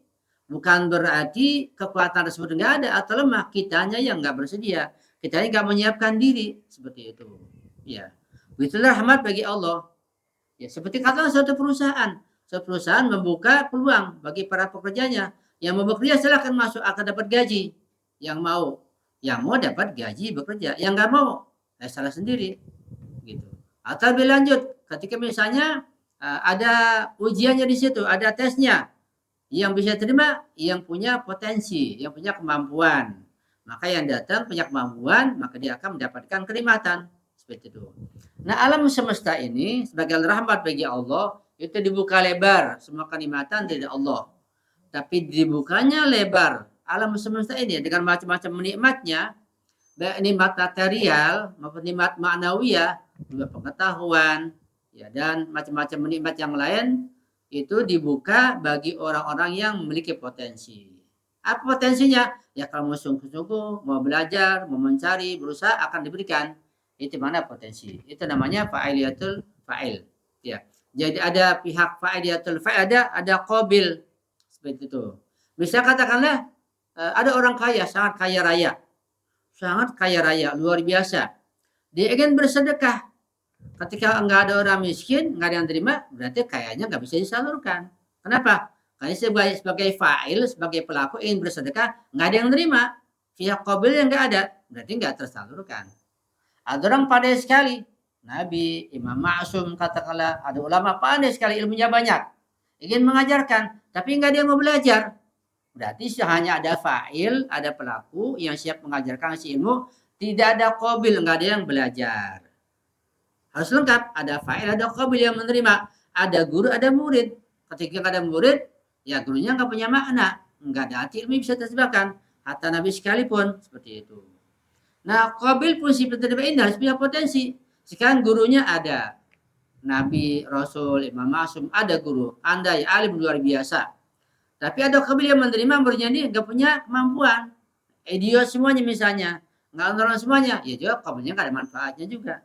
bukan berarti kekuatan tersebut nggak ada atau lemah, kitanya yang nggak bersedia, kitanya nggak menyiapkan diri, seperti itu. Ya, begitulah rahmat bagi Allah. Ya, seperti kata suatu perusahaan membuka peluang bagi para pekerjanya, yang mau bekerja silahkan masuk akan dapat gaji, yang mau dapat gaji bekerja, yang nggak mau salah sendiri, gitu. Atau lebih lanjut, ketika misalnya ada ujiannya di situ, ada tesnya. Yang bisa terima, yang punya potensi, yang punya kemampuan. Maka yang datang punya kemampuan, maka dia akan mendapatkan kenikmatan. Seperti itu. Nah, alam semesta ini sebagai rahmat bagi Allah, itu dibuka lebar semua kenikmatan dari Allah. Tapi dibukanya lebar alam semesta ini dengan macam-macam nikmatnya, baik nikmat material maupun nikmat ma'nawiyah, juga pengetahuan, ya, dan macam-macam nikmat yang lain, itu dibuka bagi orang-orang yang memiliki potensi. Apa potensinya? Ya kalau mau sungguh-sungguh, mau belajar, mau mencari, berusaha akan diberikan. Itu mana potensi? Itu namanya fa'iliyatul fa'il. Ya. Jadi ada pihak fa'iliyatul fa'il, ada qabil. Seperti itu. Bisa katakanlah ada orang kaya, sangat kaya raya. Sangat kaya raya, luar biasa. Dia ingin bersedekah. Ketika nggak ada orang miskin, nggak ada yang terima, berarti kayaknya nggak bisa disalurkan. Kenapa? Karena sebagai fa'il, sebagai pelaku ingin bersedekah, nggak ada yang terima. Pihak qabil yang nggak ada, berarti nggak tersalurkan. Ada orang pandai sekali, Nabi, Imam Ma'sum, katakanlah, ada ulama pandai sekali, ilmunya banyak. Ingin mengajarkan, tapi nggak ada yang mau belajar. Berarti hanya ada fa'il, ada pelaku yang siap mengajarkan si ilmu, tidak ada qabil, nggak ada yang belajar. Harus lengkap, ada fa'il, ada qabil yang menerima, ada guru, ada murid. Ketika ada murid, ya gurunya nggak punya makna, nggak ada arti ilmu bisa terjebakkan. Hatta Nabi sekalipun seperti itu. Nah, qabil pun si penerima ini harus punya potensi. Sekarang gurunya ada, Nabi, Rasul, Imam Ma'sum, ada guru, andai alim luar biasa. Tapi ada qabil yang menerima muridnya ini nggak punya kemampuan. Idiot semuanya misalnya, nggak normal semuanya, ya juga qabilnya nggak ada manfaatnya juga.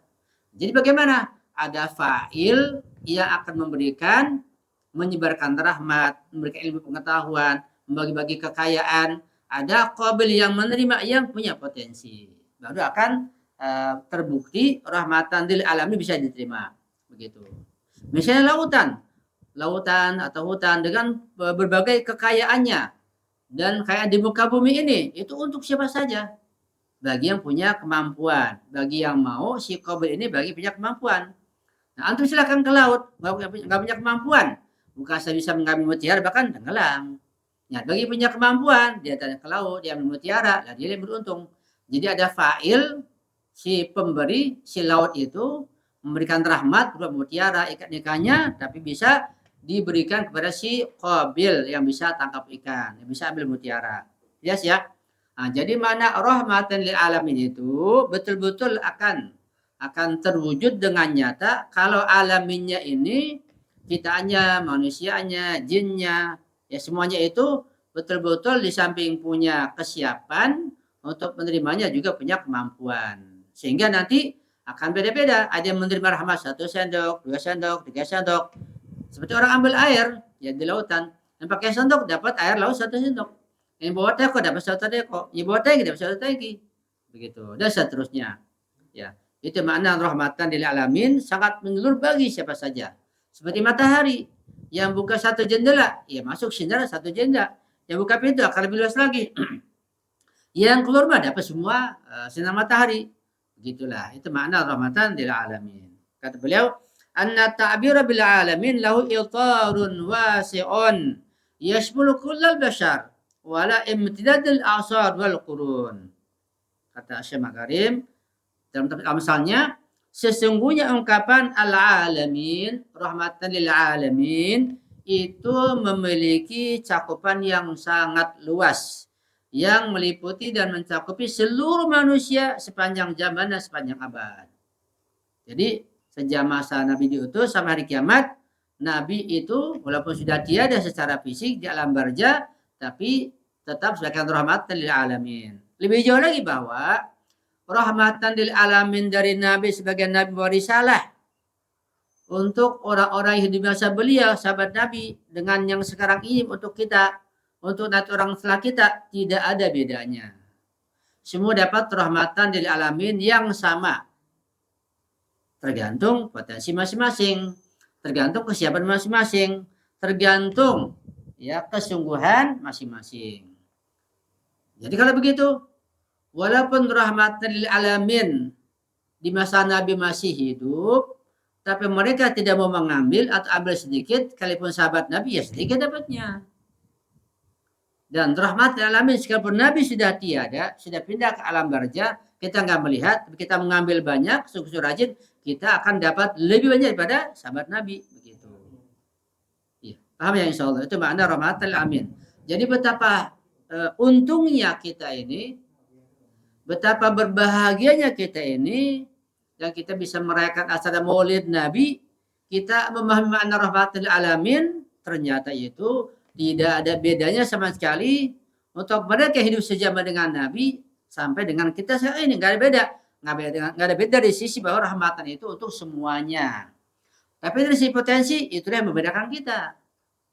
Jadi bagaimana? Ada fa'il yang akan memberikan, menyebarkan rahmat, memberikan ilmu pengetahuan, membagi-bagi kekayaan. Ada qabil yang menerima, yang punya potensi. Baru akan terbukti rahmatan lil alamin bisa diterima. Begitu. Misalnya lautan atau hutan dengan berbagai kekayaannya dan kayak di muka bumi ini itu untuk siapa saja, bagi yang punya kemampuan, bagi yang mau si qabil ini bagi punya kemampuan. Nah, antum silakan ke laut, nggak punya kemampuan, bukan saya bisa mengambil mutiara bahkan tenggelam. Nah, bagi punya kemampuan dia tanya ke laut, dia ambil mutiara, lah dia yang beruntung. Jadi ada fa'il, si pemberi, si laut itu memberikan rahmat berupa mutiara, ikan-ikannya, tapi bisa diberikan kepada si qabil yang bisa tangkap ikan, yang bisa ambil mutiara. Yes ya. Nah, jadi mana rahmatan lil alamin itu betul-betul akan terwujud dengan nyata kalau alaminnya ini kitanya, manusianya, jinnya, ya semuanya itu betul-betul di samping punya kesiapan untuk menerimanya juga punya kemampuan. Sehingga nanti akan beda-beda. Ada yang menerima rahmat 1 sendok, 2 sendok, 3 sendok. Seperti orang ambil air ya di lautan, yang pakai sendok dapat air laut 1 sendok. Yang bawa teko dapat 1 teko, yang bawa tangki dapat 1 tangki. Begitu, dan seterusnya. Ya, itu makna rahmatan lil alamin, sangat menyeluruh bagi siapa saja. Seperti matahari yang buka 1 jendela, ya masuk sinar 1 jendela. Yang buka pintu akan lebih luas lagi. Yang keluar mah dapat semua sinar matahari. Begitulah, itu makna rahmatan lil alamin. Kata beliau, anna ta'bira bil alamin lahu itarun wasi'un yashmulu kullal bashar wala imtidadil a'sar wal qurun. Kata Syekh Makarim dalam tafsir amsalnya, sesungguhnya ungkapan al-alamin, rahmatan lil alamin, itu memiliki cakupan yang sangat luas, yang meliputi dan mencakupi seluruh manusia sepanjang zaman dan sepanjang abad. Jadi sejak masa Nabi diutus sampai hari kiamat, Nabi itu walaupun sudah tiada secara fisik di alam barza, tapi tetap sebagai rahmatan lil alamin. Lebih jauh lagi bahwa rahmatan lil alamin dari Nabi sebagai Nabi warisalah untuk orang-orang yang hidup masa beliau, sahabat Nabi, dengan yang sekarang ini untuk kita, untuk nanti orang setelah kita, tidak ada bedanya. Semua dapat rahmatan lil alamin yang sama. Tergantung potensi masing-masing, tergantung kesiapan masing-masing, tergantung ya kesungguhan masing-masing. Jadi kalau begitu, walaupun rahmatan lil alamin di masa Nabi masih hidup, tapi mereka tidak mau mengambil atau ambil sedikit, kalaupun sahabat Nabi ya sedikit dapatnya. Dan rahmat lil alamin sekalipun Nabi sudah tiada, sudah pindah ke alam barza, kita nggak melihat, tapi kita mengambil banyak, sungguh rajin, kita akan dapat lebih banyak daripada sahabat Nabi. Begitu. Ya, paham ya insya Allah? Itu makna rahmat lil alamin. Jadi betapa untungnya kita ini, betapa berbahagianya kita ini, yang kita bisa merayakan acara maulid Nabi, kita memahami makna rahmatul alamin, ternyata itu tidak ada bedanya sama sekali untuk mereka hidup sejaman dengan Nabi sampai dengan kita sekarang ini. Nggak ada beda. Nggak ada beda dari sisi bahwa rahmatan itu untuk semuanya. Tapi dari sisi potensi, itu yang membedakan kita.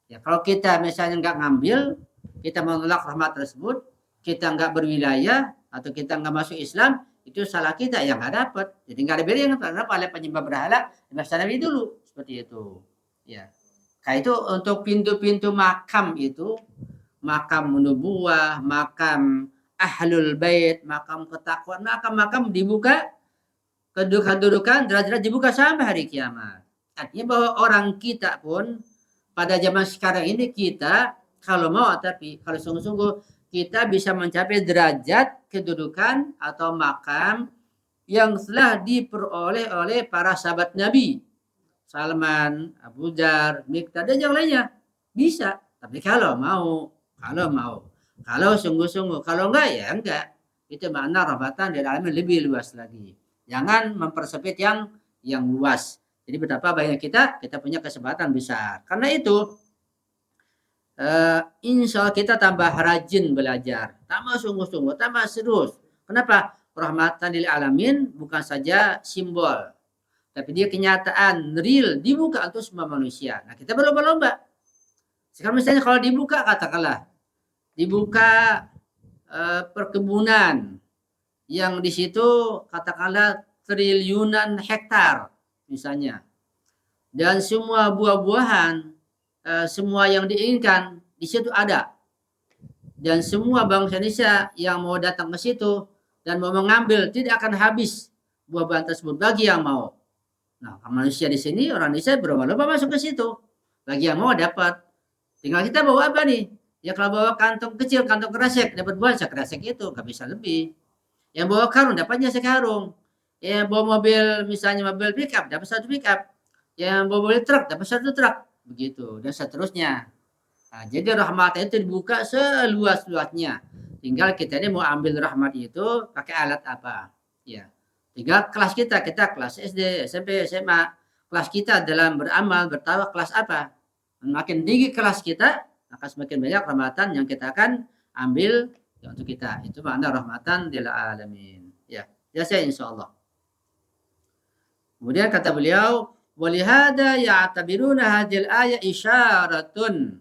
Ya, kalau kita misalnya nggak ngambil, kita menolak rahmat tersebut, kita nggak berwilayah, atau kita nggak masuk Islam, itu salah kita yang nggak dapat. Jadi nggak ada beda yang terhadap oleh penyembah berhala di masa Nabi dulu seperti itu. Ya, kayak itu untuk pintu-pintu makam itu, makam nubuwah, makam ahlul bait, makam ketakwaan, makam-makam dibuka, kedudukan derajat dibuka sampai hari kiamat. Artinya bahwa orang kita pun pada zaman sekarang ini kita kalau mau, tapi kalau sungguh-sungguh kita bisa mencapai derajat kedudukan atau makam yang telah diperoleh oleh para sahabat Nabi. Salman, Abu Dzar, Miqdad, dan yang lainnya. Bisa. Tapi kalau mau. Kalau sungguh-sungguh. Kalau enggak, ya enggak. Itu makna rahmatan dan alamin lebih luas lagi. Jangan mempersempit yang luas. Jadi betapa banyak kita punya kesempatan besar. Karena itu, insya Allah kita tambah rajin belajar, tambah sungguh-sungguh, tambah serius. Kenapa? Rahmatan lil alamin bukan saja simbol, tapi dia kenyataan real dibuka untuk semua manusia. Nah, kita berlomba-lomba. Sekarang misalnya kalau dibuka, katakanlah dibuka perkebunan yang di situ katakanlah triliunan hektar misalnya, dan semua buah-buahan, semua yang diinginkan di situ ada, dan semua bangsa Indonesia yang mau datang ke situ dan mau mengambil tidak akan habis buah-buahan tersebut bagi yang mau. Nah, manusia di sini orang Indonesia berlomba-lomba masuk ke situ. Bagi yang mau dapat. Tinggal kita bawa apa nih? Ya kalau bawa kantong kecil, kantong kresek, dapat buah sekresek itu, nggak bisa lebih. Yang bawa karung dapatnya sekarung. Yang bawa mobil, misalnya mobil pick up, dapat satu pick up. Yang bawa mobil truk, dapat satu truk. Begitu, dan seterusnya. Nah, jadi rahmat itu dibuka seluas-luasnya. Tinggal kita ini mau ambil rahmat itu pakai alat apa. Ya. Tinggal kelas kita kelas SD, SMP, SMA. Kelas kita dalam beramal, bertawaf kelas apa. Makin tinggi kelas kita, maka semakin banyak rahmatan yang kita akan ambil ya, untuk kita. Itu makna rahmatan lil alamin. Ya, saya insyaallah. Kemudian kata beliau, walihada ya'tabiruna hadhil ayat isyaratun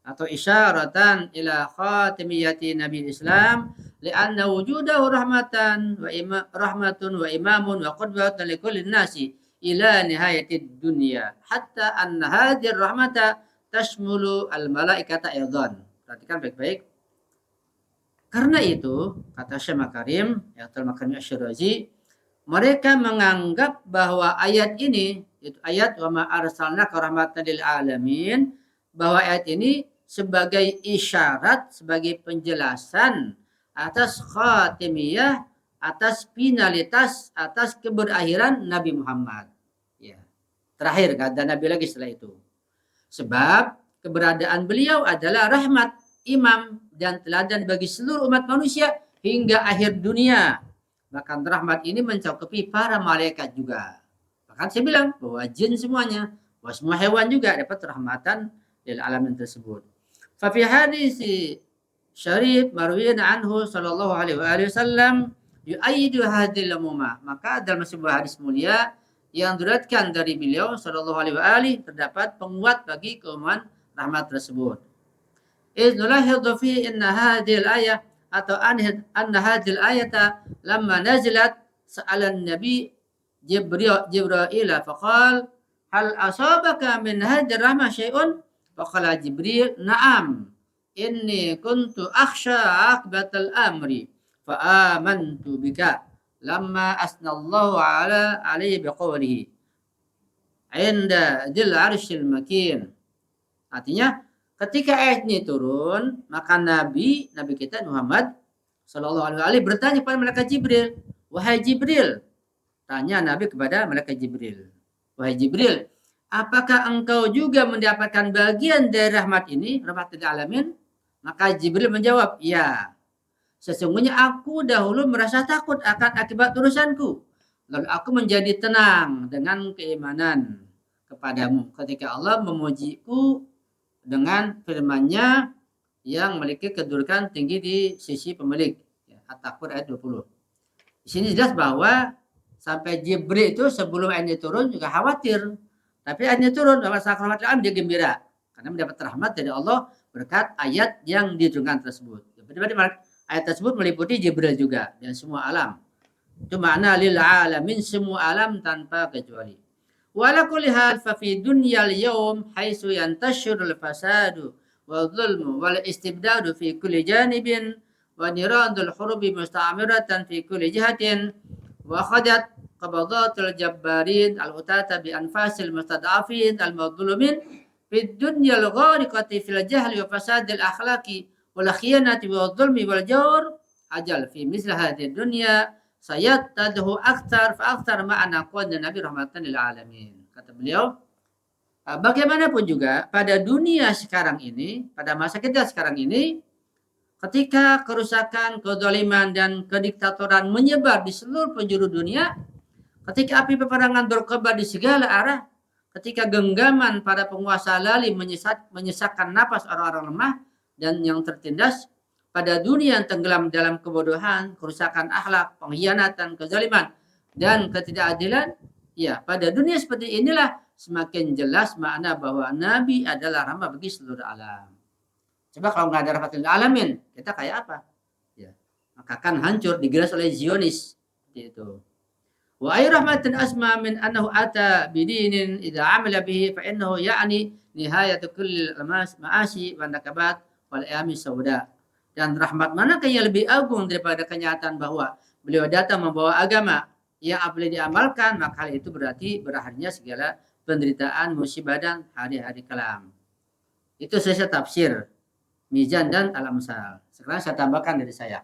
atau isyaratan ila khatimiyati Nabi Islam li'anna wujudahu rahmatan rahmatun wa imamun wa qudwatun likulli nasi ila nihayatid dunya hatta anna hadhihi rahmata tashmulu al malaikata aidan. Perhatikan baik-baik. Karena itu kata Syekh Makarim Yatul Makarim Asy-Syirazi, mereka menganggap bahwa ayat ini itu ayat wa ma arsalnaka rahmatan lil alamin, bahwa ayat ini sebagai isyarat, sebagai penjelasan atas khatimiyah, atas finalitas, atas keberakhiran Nabi Muhammad. Ya. Terakhir, gak ada Nabi lagi setelah itu. Sebab keberadaan beliau adalah rahmat, imam, dan teladan bagi seluruh umat manusia hingga akhir dunia. Bahkan rahmat ini mencakupi para malaikat juga. Bahkan saya bilang bahwa jin semuanya, bahwa semua hewan juga dapat rahmatan lil alamin tersebut. Fafi hadis syarif marwiyan anhu sallallahu alaihi wasallam yu'ayyidu hadhil umumah. Maka dalam sebuah hadis mulia yang diriwayatkan dari beliau sallallahu alaihi wasallam terdapat penguat bagi keumuman rahmat tersebut. Iznulahidhu fi inna hadhil ayah atau anna hadhil ayata lamma nazilat sa'alan nabi Jibril faqal hal asabaka min hadhir rahmah syai'un. Faqala Jibril, na'am, inni kuntu akhsha akbatal amri, fa'amantu bika, lamma asnallahu alaihi biqawlihi, inda dil arshil makin. Artinya, ketika ayat ini turun, maka Nabi kita Muhammad Sallallahu Alaihi Wasallam bertanya kepada malaikat Jibril, wahai Jibril, tanya Nabi kepada malaikat Jibril, wahai Jibril, apakah engkau juga mendapatkan bagian dari rahmat ini, rahmatul alamin? Maka Jibril menjawab, ya. Sesungguhnya aku dahulu merasa takut akan akibat urusanku. Lalu aku menjadi tenang dengan keimanan kepadamu ketika Allah memujiku dengan firman-Nya yang memiliki kedudukan tinggi di sisi pemilik. At-Takwir ayat 20. Di sini jelas bahwa sampai Jibril itu sebelum ayat ini turun juga khawatir. Tapi ayatnya turun, masalah rahmat dia gembira karena mendapat rahmat dari Allah berkat ayat yang diturunkan tersebut. Berarti ayat tersebut meliputi Jibril juga dan semua alam. Itu makna lil alamin, semua alam tanpa kecuali. Wala kulli hal fa fi dunyal yawm haitsu yantashirul fasadu wal zulmu wal istibdadu fi kulli janibin wa niradul hurubi musta'miratan fi kulli jihatin wa khadat qabadatul jabbarin al-utata bi anfasil mustad'afin al-madlumin fid dunyal ghariqati fil jahli wa fasadil akhlaqi wal khiyanati wal dhulmi wal jawr ajal fi misli hadhihi dunya sayattadhu akthar fa akthar ma'ana qawli Nabi rahmatan lil alamin. Kata beliau, bagaimanapun juga pada dunia sekarang ini, pada masa kita sekarang ini, ketika kerusakan, kezaliman dan kediktatoran menyebar di seluruh penjuru dunia, ketika api peperangan berkobar di segala arah, ketika genggaman para penguasa lali menyesakkan napas orang-orang lemah dan yang tertindas, pada dunia yang tenggelam dalam kebodohan, kerusakan akhlak, pengkhianatan, kezaliman, dan ketidakadilan, ya pada dunia seperti inilah semakin jelas makna bahwa Nabi adalah rahmat bagi seluruh alam. Coba kalau nggak ada rahmatul alamin, kita kayak apa? Ya, maka akan hancur, digeras oleh Zionis. Itu. Wa ay rahmatin asma min annahu ata bidinin idza amila bihi fa innahu ya'ni nihayatu kulli ma'asi wa nakabat wal ayami sauda. Dan rahmat manakah yang lebih agung daripada kenyataan bahwa beliau datang membawa agama yang apabila diamalkan maka hal itu berarti berakhirnya segala penderitaan, musibah dan hari-hari kelam. Itu saya tafsir Mizan dan Al-Amsal. Sekarang saya tambahkan dari saya.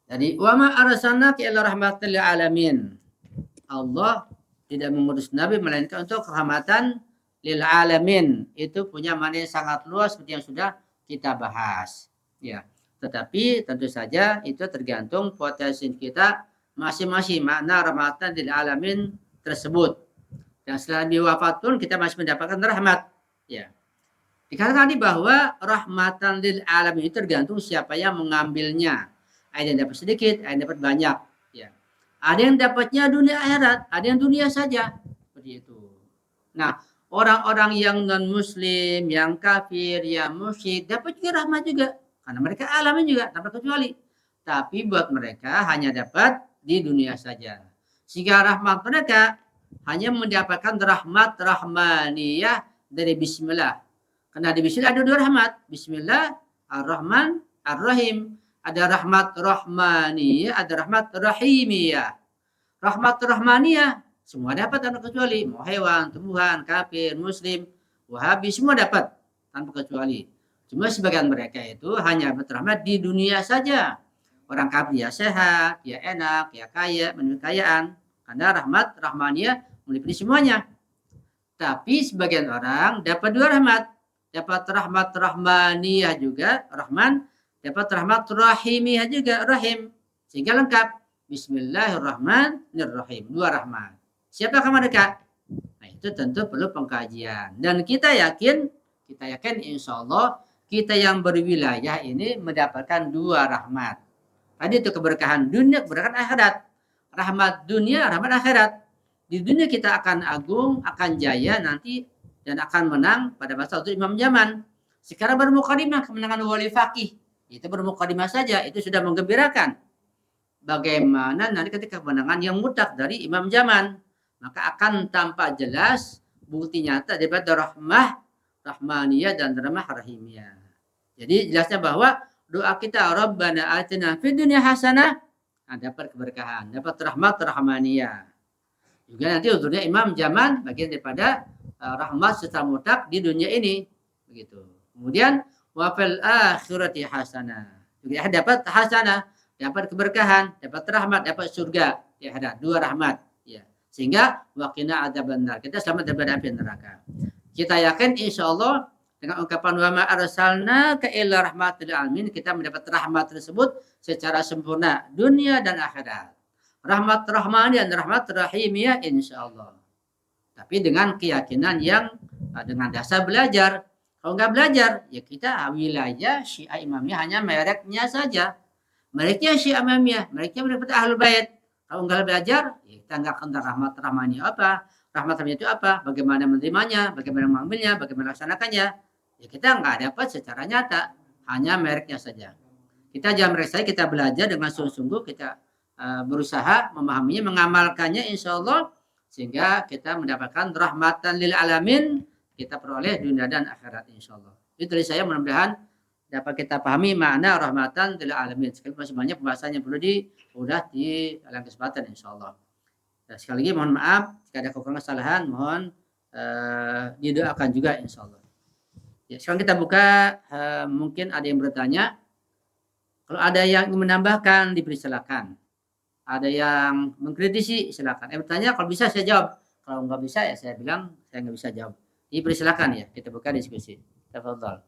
Jadi wa ma arsalnaka illa rahmatan lil alamin. Allah tidak mengutus Nabi melainkan untuk rahmatan lil alamin. Itu punya makna yang sangat luas seperti yang sudah kita bahas. Ya. Tetapi tentu saja itu tergantung potensi kita masing-masing makna rahmatan lil alamin tersebut. Dan setelah wafat pun kita masih mendapatkan rahmat. Ya. Dikatakan tadi bahwa rahmatan lil alamin itu tergantung siapa yang mengambilnya. Ada yang dapat sedikit, ada yang dapat banyak. Ya. Ada yang dapatnya dunia akhirat, ada yang dunia saja. Seperti itu. Nah, orang-orang yang non-muslim, yang kafir, yang musyrik, dapat juga rahmat juga. Karena mereka alamin juga, tanpa kecuali. Tapi buat mereka hanya dapat di dunia saja. Sehingga rahmat mereka hanya mendapatkan rahmat rahmaniyah dari bismillah. Karena di bismillah ada dua rahmat. Bismillah, ar-Rahman, ar-Rahim. Ada rahmat rahmaniyah, ada rahmat rahimiyah. Rahmat rahmaniyah semua dapat tanpa kecuali. Mau hewan, tumbuhan, kafir, muslim, wahabi semua dapat tanpa kecuali. Cuma sebagian mereka itu hanya berrahmat di dunia saja. Orang kafir ya sehat, ya enak, ya kaya, menemui kekayaan. Karena rahmat rahmaniyah meliputi semuanya. Tapi sebagian orang dapat dua rahmat. Dapat rahmat rahmaniyah juga, Rahman. Dapat rahmat rahimiyah juga, Rahim. Sehingga lengkap. Bismillahirrahmanirrahim. Dua rahmat. Siapakah mereka? Nah, itu tentu perlu pengkajian. Dan kita yakin insya Allah kita yang berwilayah ini mendapatkan dua rahmat. Tadi itu keberkahan dunia, keberkahan akhirat. Rahmat dunia, rahmat akhirat. Di dunia kita akan agung, akan jaya nanti dan akan menang pada masa itu Imam Zaman. Sekarang bermukadimah kemenangan wali faqih. Itu bermukadimah saja, itu sudah menggembirakan. Bagaimana nanti ketika kemenangan yang mutlak dari Imam Zaman, maka akan tampak jelas bukti nyata daripada rahmah rahmaniyah dan rahmah rahimiyah. Jadi jelasnya bahwa doa kita Rabbana atina fid dunya hasanah, dapat keberkahan, dapat rahmat rahmaniyah. Juga nanti untuknya Imam Zaman bagian daripada rahmat secara mutlak di dunia ini, begitu. Kemudian wa fil akhirati hasanah. Juga dapat hasanah, dapat keberkahan, dapat rahmat, dapat surga. Ya ada dua rahmat, ya. Sehingga waqina adzabannar. Kita selamat dari api neraka. Kita yakin insyaallah dengan ungkapan wa ma arsalnaka illa rahmatil alamin kita mendapat rahmat tersebut secara sempurna dunia dan akhirat. Rahmat rahmaniyah dan rahmat rahimiyah insyaallah. Tapi dengan keyakinan yang dengan dasar belajar. Kalau nggak belajar, ya kita wilayah Syiah Imamiyah hanya mereknya saja. Mereknya Syiah Imamiyah, mereknya mendapat Ahlul Bait. Kalau nggak belajar, ya kita nggak akan tahu rahmat rahmaniyah apa, rahmat rahmaniyah itu apa, bagaimana menerimanya, bagaimana mengambilnya, bagaimana melaksanakannya. Ya kita nggak dapat secara nyata, hanya mereknya saja. Kita jangan merek saja, kita belajar dengan sungguh-sungguh, kita berusaha memahaminya, mengamalkannya insya Allah, sehingga kita mendapatkan rahmatan lil alamin, kita peroleh dunia dan akhirat insyaallah. Itu dari saya, mudah-mudahan dapat kita pahami makna rahmatan lil alamin. Sekali masih banyak pembahasan yang perlu udah di dalam kesempatan insyaallah. Dan sekali lagi mohon maaf jika ada kekurangan kesalahan, mohon didoakan juga insyaallah. Ya, sekarang kita buka, mungkin ada yang bertanya. Kalau ada yang menambahkan diberi silakan. Ada yang mengkritisi silakan. Bertanya, kalau bisa saya jawab. Kalau nggak bisa ya saya bilang saya nggak bisa jawab. Dipersilakan ya, kita buka diskusi. Tafadhol.